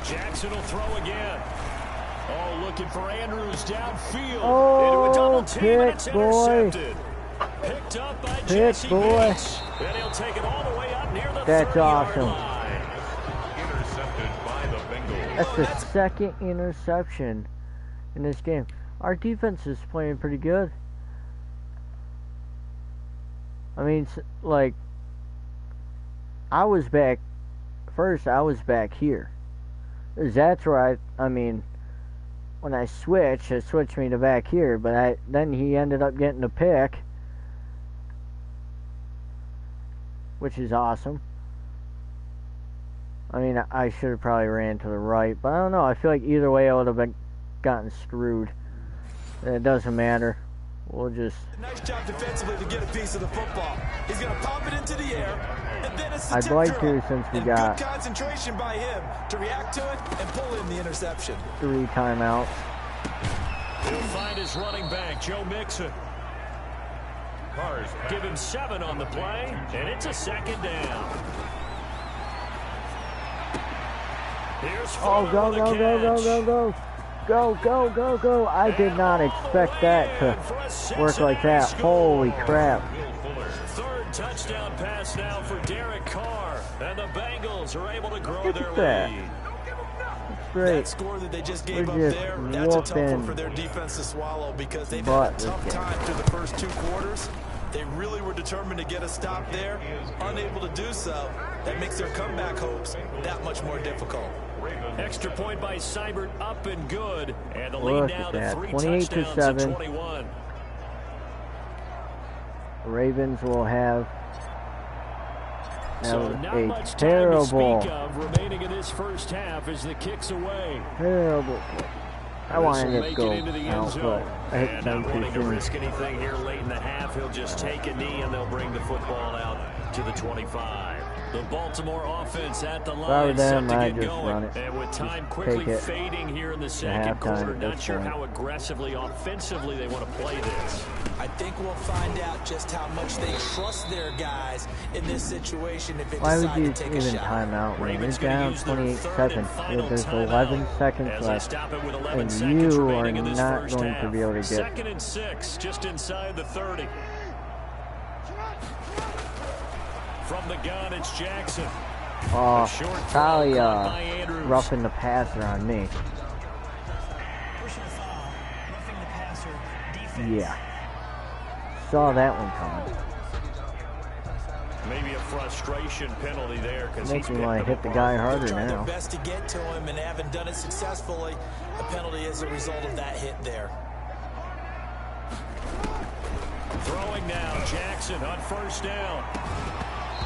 Jackson will throw again. Oh, looking for Andrews downfield. Oh, into a double team, and it's intercepted. Boy. Picked up by Jesse Bates. And he'll take it all the way up near the 30-yard line. Intercepted by the Bengals. That's the second interception in this game. Our defense is playing pretty good. I mean, like, I was back here. That's where I mean, when I switched, it switched me to back here, but then he ended up getting a pick, which is awesome. I mean, I should have probably ran to the right, but I don't know. I feel like either way I would have gotten screwed. It doesn't matter. We'll just... Nice job defensively to get a piece of the football. He's going to pop it into the air, and then it's the I'd like to, since we got... good concentration by him to react to it and pull in the interception. 3 timeouts. He'll find his running back, Joe Mixon. Give him 7 on the play, and it's a 2nd down. Here's go. Go. I did not expect that to work like that. Holy crap. 3rd touchdown pass now for Derek Carr. And the Bengals are able to grow their lead. Great. That score that they just gave up there, that's a tough one for their defense to swallow because they've had a tough time through the first 2 quarters. They really were determined to get a stop there, unable to do so. That makes their comeback hopes that much more difficult. Extra point by Seibert, up and good. And the lead now to 3 touchdowns to 21. The Ravens will have so not a much terrible time to speak of remaining in this first half as the kick's away. Terrible play. I wanted it to go into the end out, zone. but I hit not wanting to soon. risk anything here late in the half. He'll just take a knee and they'll bring the football out to the 25. The Baltimore offense at the line set to get going. And with time quickly fading here in the second quarter, not sure how aggressively, offensively they want to play this. I think we'll find out just how much they trust their guys in this situation if they decide to take a shot. Time out when it's down 28 seconds? There's 11 seconds left, and you are not going to be able to get... 2nd and 6, just inside the 30. From the gun, it's Jackson. Oh, probably roughing the passer on me. Yeah. Saw that one coming. Maybe a frustration penalty there because makes me want to hit the guy harder now. Their best to get to him and haven't done it successfully. A penalty is a result of that hit there. Throwing now, Jackson on 1st down.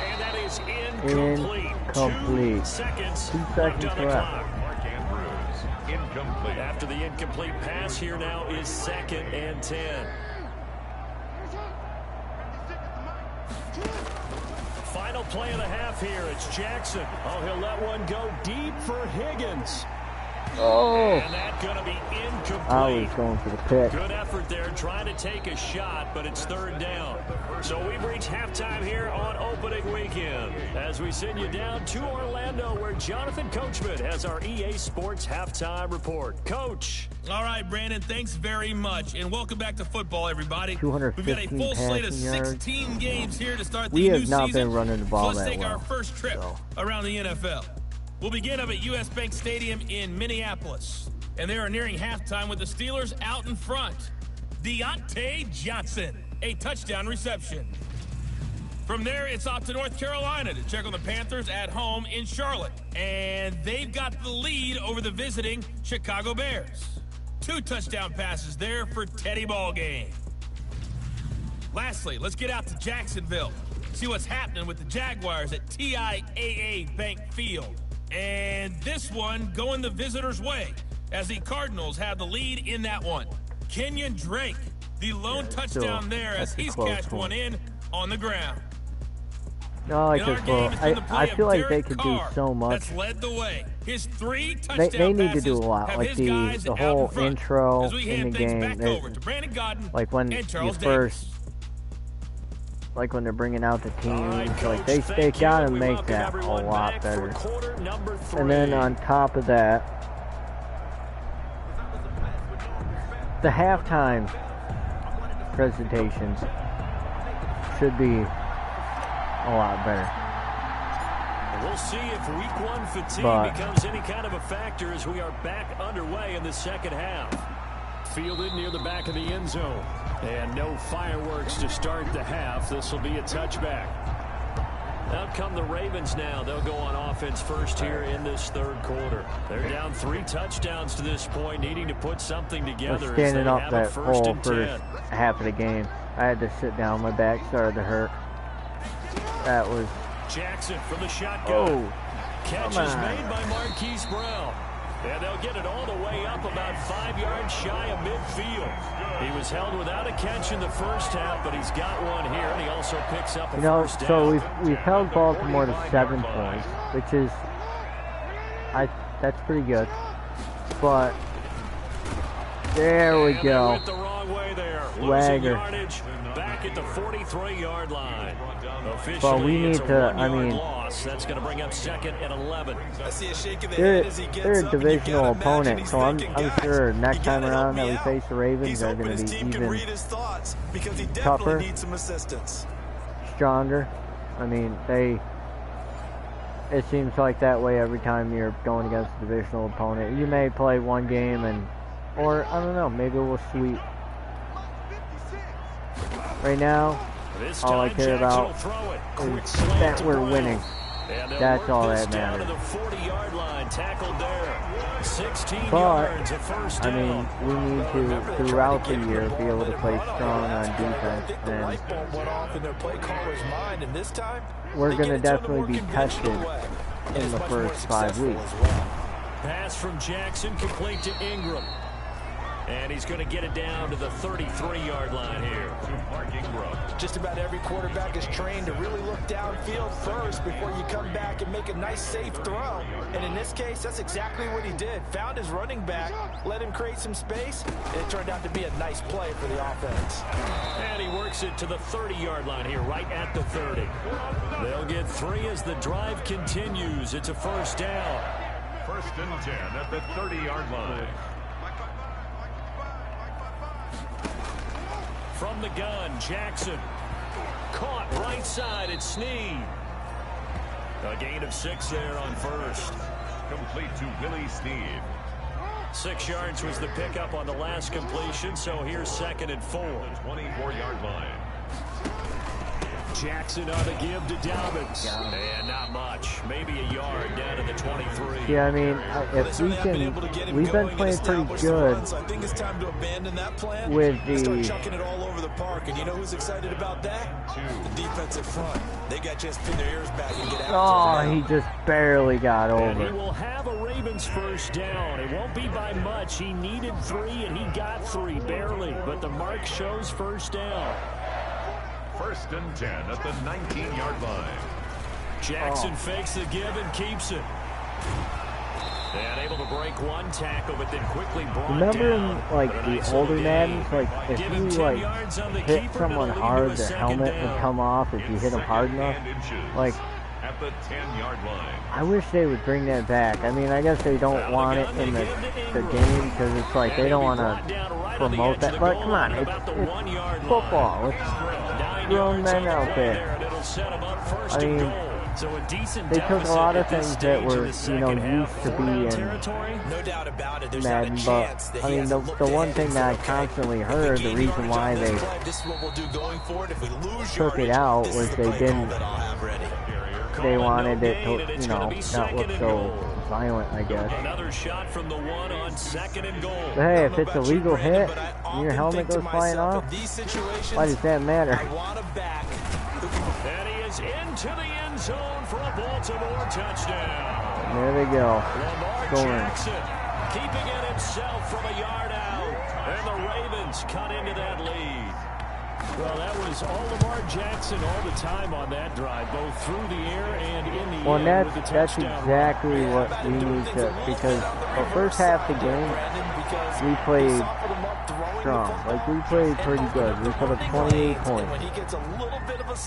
And that is incomplete. 2 seconds. 2 seconds left. Mark Andrews, incomplete. After the incomplete pass, here now is 2nd and 10. Final play of the half here. It's Jackson. Oh, he'll let one go deep for Higgins. Oh. And that's going to be incomplete. I was going for the pick. Good effort there, trying to take a shot, but it's 3rd down. So we've reached halftime here on opening weekend as we send you down to Orlando where Jonathan Coachman has our EA Sports halftime report. Coach. All right, Brandon, thanks very much. And welcome back to football, everybody. 215 We've got a full slate of 16 games here to start the new season. We have not been running the ball so let's that take well. our first trip around the NFL. We'll begin up at U.S. Bank Stadium in Minneapolis. And they are nearing halftime with the Steelers out in front. Deontay Johnson, a touchdown reception. From there, it's off to North Carolina to check on the Panthers at home in Charlotte. And they've got the lead over the visiting Chicago Bears. 2 touchdown passes there for Teddy Ballgame. Lastly, let's get out to Jacksonville. See what's happening with the Jaguars at TIAA Bank Field. And this one going the visitors' way as the Cardinals have the lead in that one. Kenyon Drake, the lone touchdown there as he's cashed one in on the ground. No, like this, bro. I feel like they could do so much. That's led the way. His 3 touchdown they need to do a lot, like the whole intro in the game. Like when you first, like when they're bringing out the teams, like they gotta make that a lot better. And then on top of that, the halftime presentations should be a lot better. We'll see if week 1 fatigue becomes any kind of a factor as we are back underway in the second half. Fielded near the back of the end zone. And no fireworks to start the half. This will be a touchback. Out come the Ravens now. They'll go on offense first here in this third quarter. They're down 3 touchdowns to this point, needing to put something together. We're standing up that whole first half of the game. I had to sit down. My back started to hurt. That was... Jackson from the shotgun. Catch is made by Marquise Brown. And they'll get it all the way up about 5 yards shy of midfield. He was held without a catch in the first half, but he's got one here, and he also picks up a first down. So we've held Baltimore to 7 points, which is, that's pretty good. But there we go. Went the wrong way there. Swagger. Yardage back at the 43-yard line. But we need to, I mean, that's going to bring up 2nd and 11. They're a divisional opponent, so I'm sure next time around that we face the Ravens, they're going to be even tougher, stronger. I mean, it seems like that way every time you're going against a divisional opponent. You may play one game or I don't know, maybe we'll sweep. Right now, all I care about is that we're winning. That's all that matters. But, I mean, we need to, throughout the year, be able to play strong on defense. And we're going to definitely be tested in the first 5 weeks. Pass from Jackson, complete to Ingram. And he's going to get it down to the 33-yard line here. Just about every quarterback is trained to really look downfield first before you come back and make a nice, safe throw. And in this case, that's exactly what he did. Found his running back, let him create some space, and it turned out to be a nice play for the offense. And he works it to the 30-yard line here, right at the 30. They'll get 3 as the drive continues. It's a first down. 1st and 10 at the 30-yard line. From the gun, Jackson. Caught right side at Snead. A gain of 6 there on first. Complete to Willie Snead. 6 yards was the pickup on the last completion, so here's 2nd and 4. 24-yard line. Jackson on the give to Dobbins. And not much. Maybe a yard down to the 23. Yeah, I mean, if we can, we've been playing pretty good So I think it's time to abandon that plan with and start the... chucking it all over the park. And you know who's excited about that? The defensive front. They got just pin their ears back and get out. Oh, he just barely got And over. he will have a Ravens first down. It won't be by much. He needed 3, and he got 3, barely. But the mark shows first down. 1st and 10 at the 19-yard line. Jackson fakes the give and keeps it. And able to break one tackle, but then quickly brought Remember down. in, like, the older Maddens, like, if you, like, hit someone hard, their helmet would come off if you hit them hard enough. Like, at the 10-yard line. I wish they would bring that back. I mean, I guess they don't want it in the game because it's like they don't want to promote that. But come on, it's football. It's grown men out there. I mean, they took a lot of things that were, you know, used to be in Madden, but I mean, the one thing that I constantly heard, the reason why they took it out was they wanted it to, you know, not look so violent, I guess. Another shot from the 1 on 2nd and goal. But hey, if it's a legal hit and your helmet goes flying off, why does that matter? And he is into the end zone for a Baltimore touchdown. There they go. Lamar Jackson keeping it himself from a yard out. And the Ravens cut into that lead. Well, that was all Lamar Jackson all the time on that drive, both through the air and in the air with the touchdown. That's exactly what we need to, because the first half of the game, we played strong. Like, we played pretty good. We put up 28 points.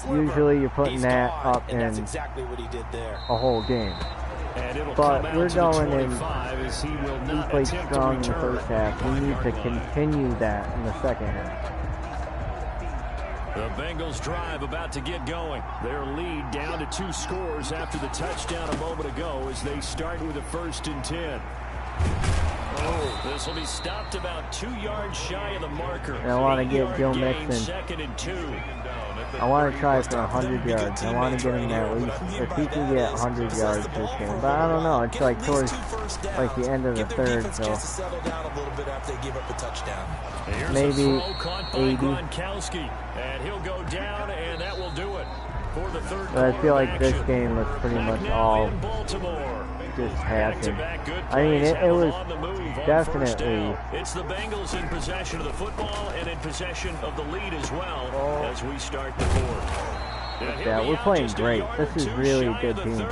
Usually you're putting that up in a whole game. But we're going in, we played strong in the first half. We need to continue that in the second half. The Bengals drive about to get going. Their lead down to 2 scores after the touchdown a moment ago as they start with a 1st and 10. This will be stopped about 2 yards shy of the marker. And I want to get Joe Mixon. 2nd and 2. I want to try for 100 yards. I want to get him at least, if he can get 100 yards this game. But I don't know. It's like towards like the end of the third, so maybe 80. And he'll go down, and that will do it for the third. But I feel like this game was pretty much all just passing. I mean, it was definitely. It's the Bengals in possession of the football and in possession of the lead as well as we start the fourth. Yeah, we're playing great. This is really a good team.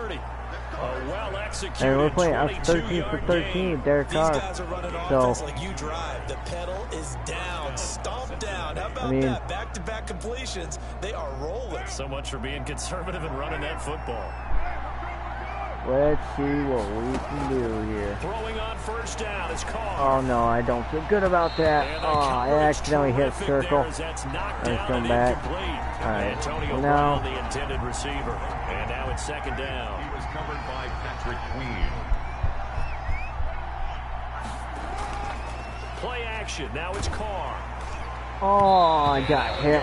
And we're playing 13 for 13 with Derek Carr. So, the pedal is down, stomp down. How about that? Back-to-back completions. They are rolling. So much for being conservative and running that football. Let's see what we can do here. Throwing on 1st down is Carr. Oh no, I don't feel good about that. Oh, I accidentally hit circle. Let's come back. Alright, now the intended receiver. And now it's 2nd down. He was covered by Patrick Queen. Play action. Now it's Carr. Oh, I got hit.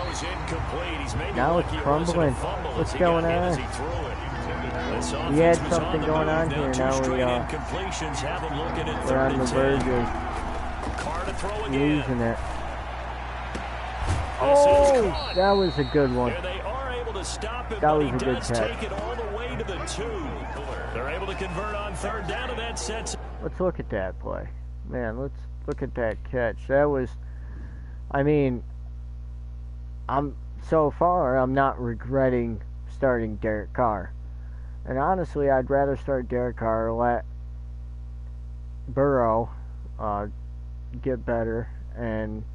Now it's crumbling. What's going on? We had something going on here. Now we're on the verge of losing it. Oh, that was a good one. That was a good catch. They're able to convert on 3rd down, and that sets. Let's look at that play. Man, let's look at that catch. That was, I mean, so far I'm not regretting starting Derek Carr. And honestly, I'd rather start Derek Carr, let Burrow get better, and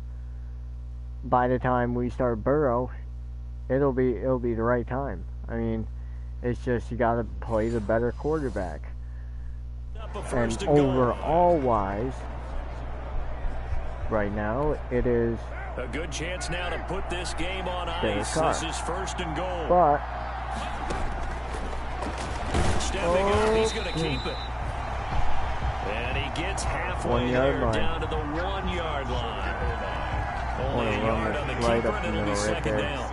by the time we start Burrow, it'll be the right time. I mean, it's just you got to play the better quarterback. And overall wise, right now it is a good chance now to put this game on ice. This is 1st and goal. But stepping up, he's going to keep it. And he gets halfway down to the 1-yard line. Only a yard on the keeper, and it'll be 2nd down.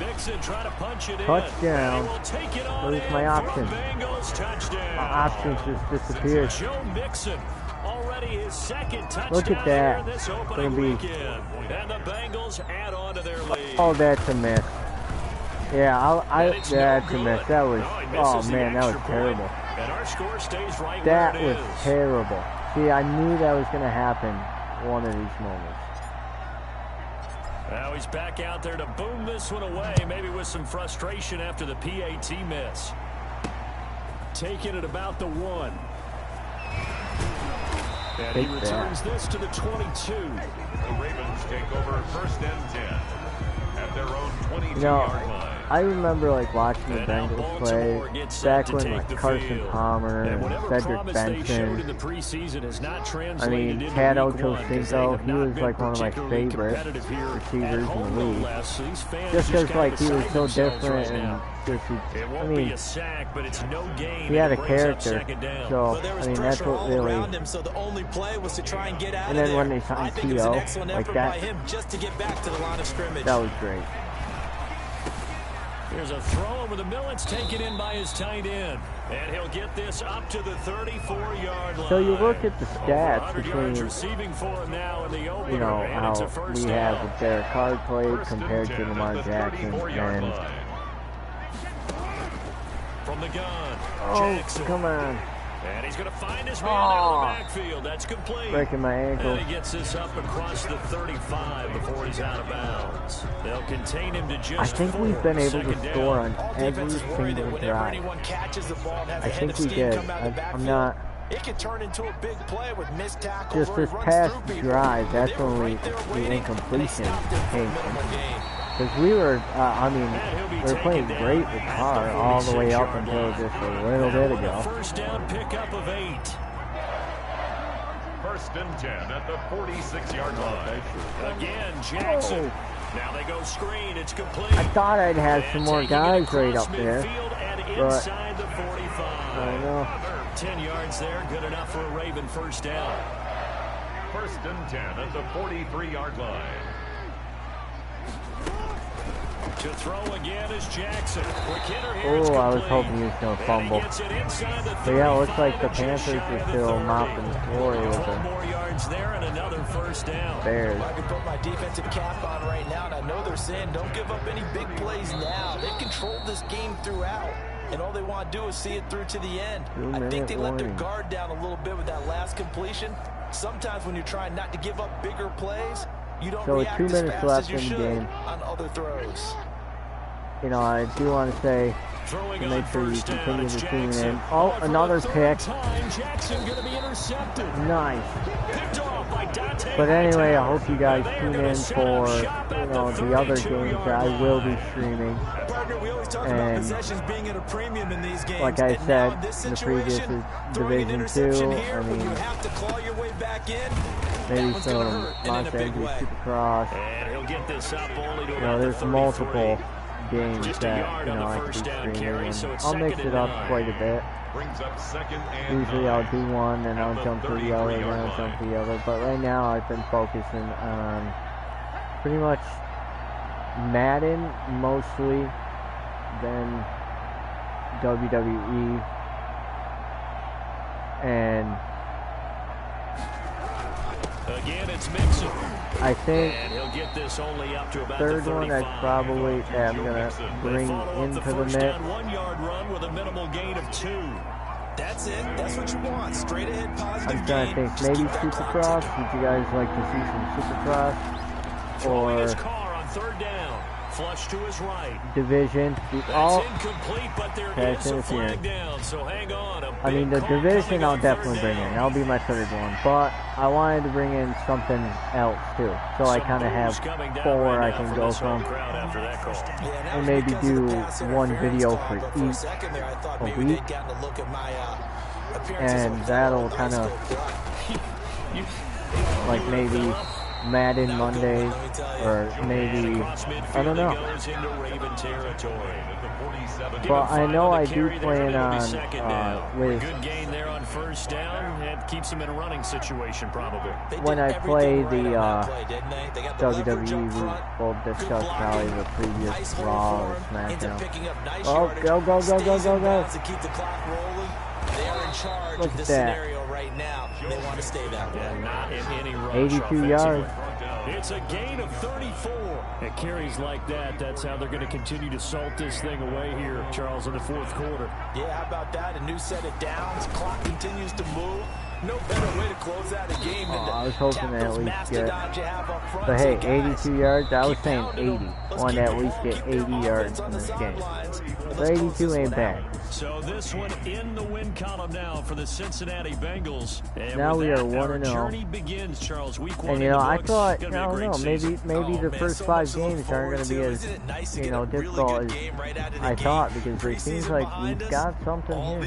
Mixon trying to punch it touchdown. in. Where's my option? My options just disappeared. Joe Mixon, already his 2nd touchdown. Look at that. This opening weekend. And the Bengals add on to their lead. Oh, that's a miss. Yeah, that's a miss. That was, oh man, that was terrible. And our score stays right that where it was is. Terrible. See, I knew that was going to happen one of these moments. Now he's back out there to boom this one away, maybe with some frustration after the PAT miss. Taking it about the 1. And he returns this to the 22. The Ravens take over 1st and 10 at their own 22-yard line. I remember like watching the Bengals play back when like Carson Palmer and Cedric Benson. I mean, Chad Ochocinco, he was like one of my favorite receivers in the league. Just because like he was so different and just, I mean, he had a character. So I mean, that's what really. And then when they signed T.O. like that, that was great. Here's a throw over the middle. It's taken in by his tight end. And he'll get this up to the 34-yard line. So you look at the stats between, you know, how we have with Derek Carr played compared to Lamar Jackson. And from the gun, oh, come on. And he's going to find his man out of the backfield. That's complete. Breaking my ankle. And he gets this up across the 35 before he's out of bounds. They'll contain him to just I think 4. we've been able to Second score down. on every single drive. I think we did. I'm not. It can turn into a big play with missed tackles. Just this past drive, that's when the incompletion came from. Because we were, we were playing great with Carr all the way up until just a little bit ago. First down pickup of 8. First and 10 at the 46-yard line. Again, Jackson. Now they go screen. It's complete. I thought I'd have some more guys right up there, but inside the 45. I know. 10 yards there, good enough for a Raven first down. First and 10 at the 43-yard line. To throw again is Jackson. Oh, I was hoping he was going to fumble. But yeah, it looks like the Panthers are still mopping the floor with the more yards there and another first down. Bears. I can put my defensive cap on right now, and I know they're saying don't give up any big plays now. They controlled this game throughout, and all they want to do is see it through to the end. I think they let their guard down a little bit with that last completion. Sometimes when you're trying not to give up bigger plays, you don't react as fast as you should on other throws. You know, I do want to say to make sure you continue to tune in. Oh, another pick. Nice. But anyway, I hope you guys tune in for, you know, the other games that I will be streaming. And like I said in the previous Division 2, I mean, maybe some Los Angeles Supercross. You know, there's multiple games that, you know, I could be streaming, and I'll mix it up quite a bit. Usually I'll do one, then I'll jump to the other, then I'll jump to the other, but right now I've been focusing on pretty much Madden mostly, then WWE, and again it's Mixon. I think he'll get this only up to about third one I probably am gonna bring into the mix. 1 yard run with a minimal gain of 2. That's it. That's what you want. Straight ahead positive. I'm trying to think, maybe Supercross. Would you guys like to see some Supercross? Or Carr on third down. Flush to his right. Division. That's incomplete, but there is a flag down, so hang on. I mean, the Division I'll definitely bring in. That'll be my third one. But I wanted to bring in something else, too. So I kind of have 4 I can go from. And maybe do one video for each a week. And that'll kind of, like maybe Madden Mondays, or maybe, I don't know. But I know I do plan on, with, good gain there on first down, and keeps him in a running situation probably. When I play the WWE, we'll discuss probably the previous Raw or SmackDown. Oh, go, go, go, go, go, go. Look at that. Right now, they want to stay that way. Not in any rush 82 yards. It's a gain of 34. It carries like that. That's how they're going to continue to salt this thing away here, Charles, in the fourth quarter. Yeah, how about that? A new set of downs. Clock continues to move. No better way to close out a game than to I was hoping to at least get, but but hey, 82 yards, I was saying 80. Want to at least get 80 yards in this game. But 82 ain't bad. So this one in the win column now for the Cincinnati Bengals. And now we are 1-0. Journey begins, Charles. Week 1 and you know, I thought, I don't know, maybe the first 5 games aren't going to be as, you know, difficult as I thought, because it seems like we've got something here.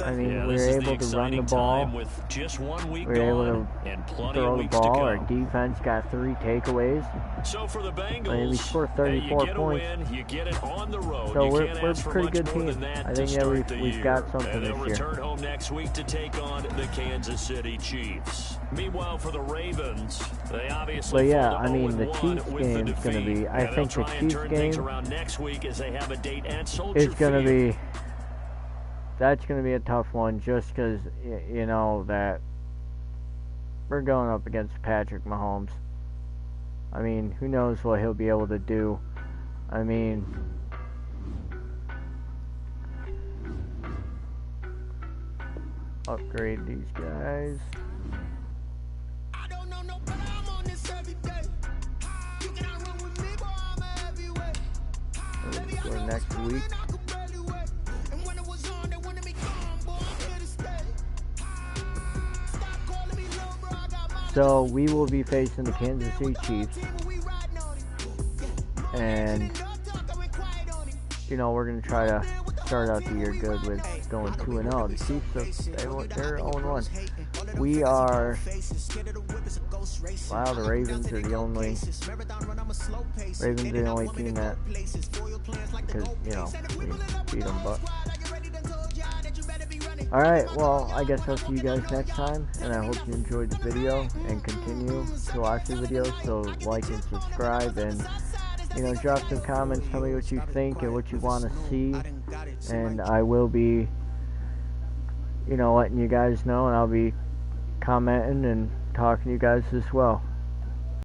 I mean, we were able to run the ball. We were able to throw the ball. Our defense got 3 takeaways. So for the Bengals, I mean, we scored 34 points. You get it on the road. So we're a pretty good team. I think that we've got something this year. They'll return home next week to take on the Kansas City Chiefs. Meanwhile, for the Ravens, they obviously. But yeah, I mean, the Chiefs game is going to be. I think the Chiefs game is going to be. That's going to be a tough one, just because you know that we're going up against Patrick Mahomes. I mean, who knows what he'll be able to do? I mean, upgrade these guys. For next week. So we will be facing the Kansas City Chiefs, and you know, we're gonna try to start out the year good with going 2-0. The Chiefs, they're 0-1. We are. Wow, the Ravens are the only team that, because you know, we beat them. But all right, well, I guess I'll see you guys next time, and I hope you enjoyed the video and continue to watch the videos. So like and subscribe, and you know, drop some comments, tell me what you think and what you want to see, and I will be, you know, letting you guys know, and I'll be commenting and talking to you guys as well.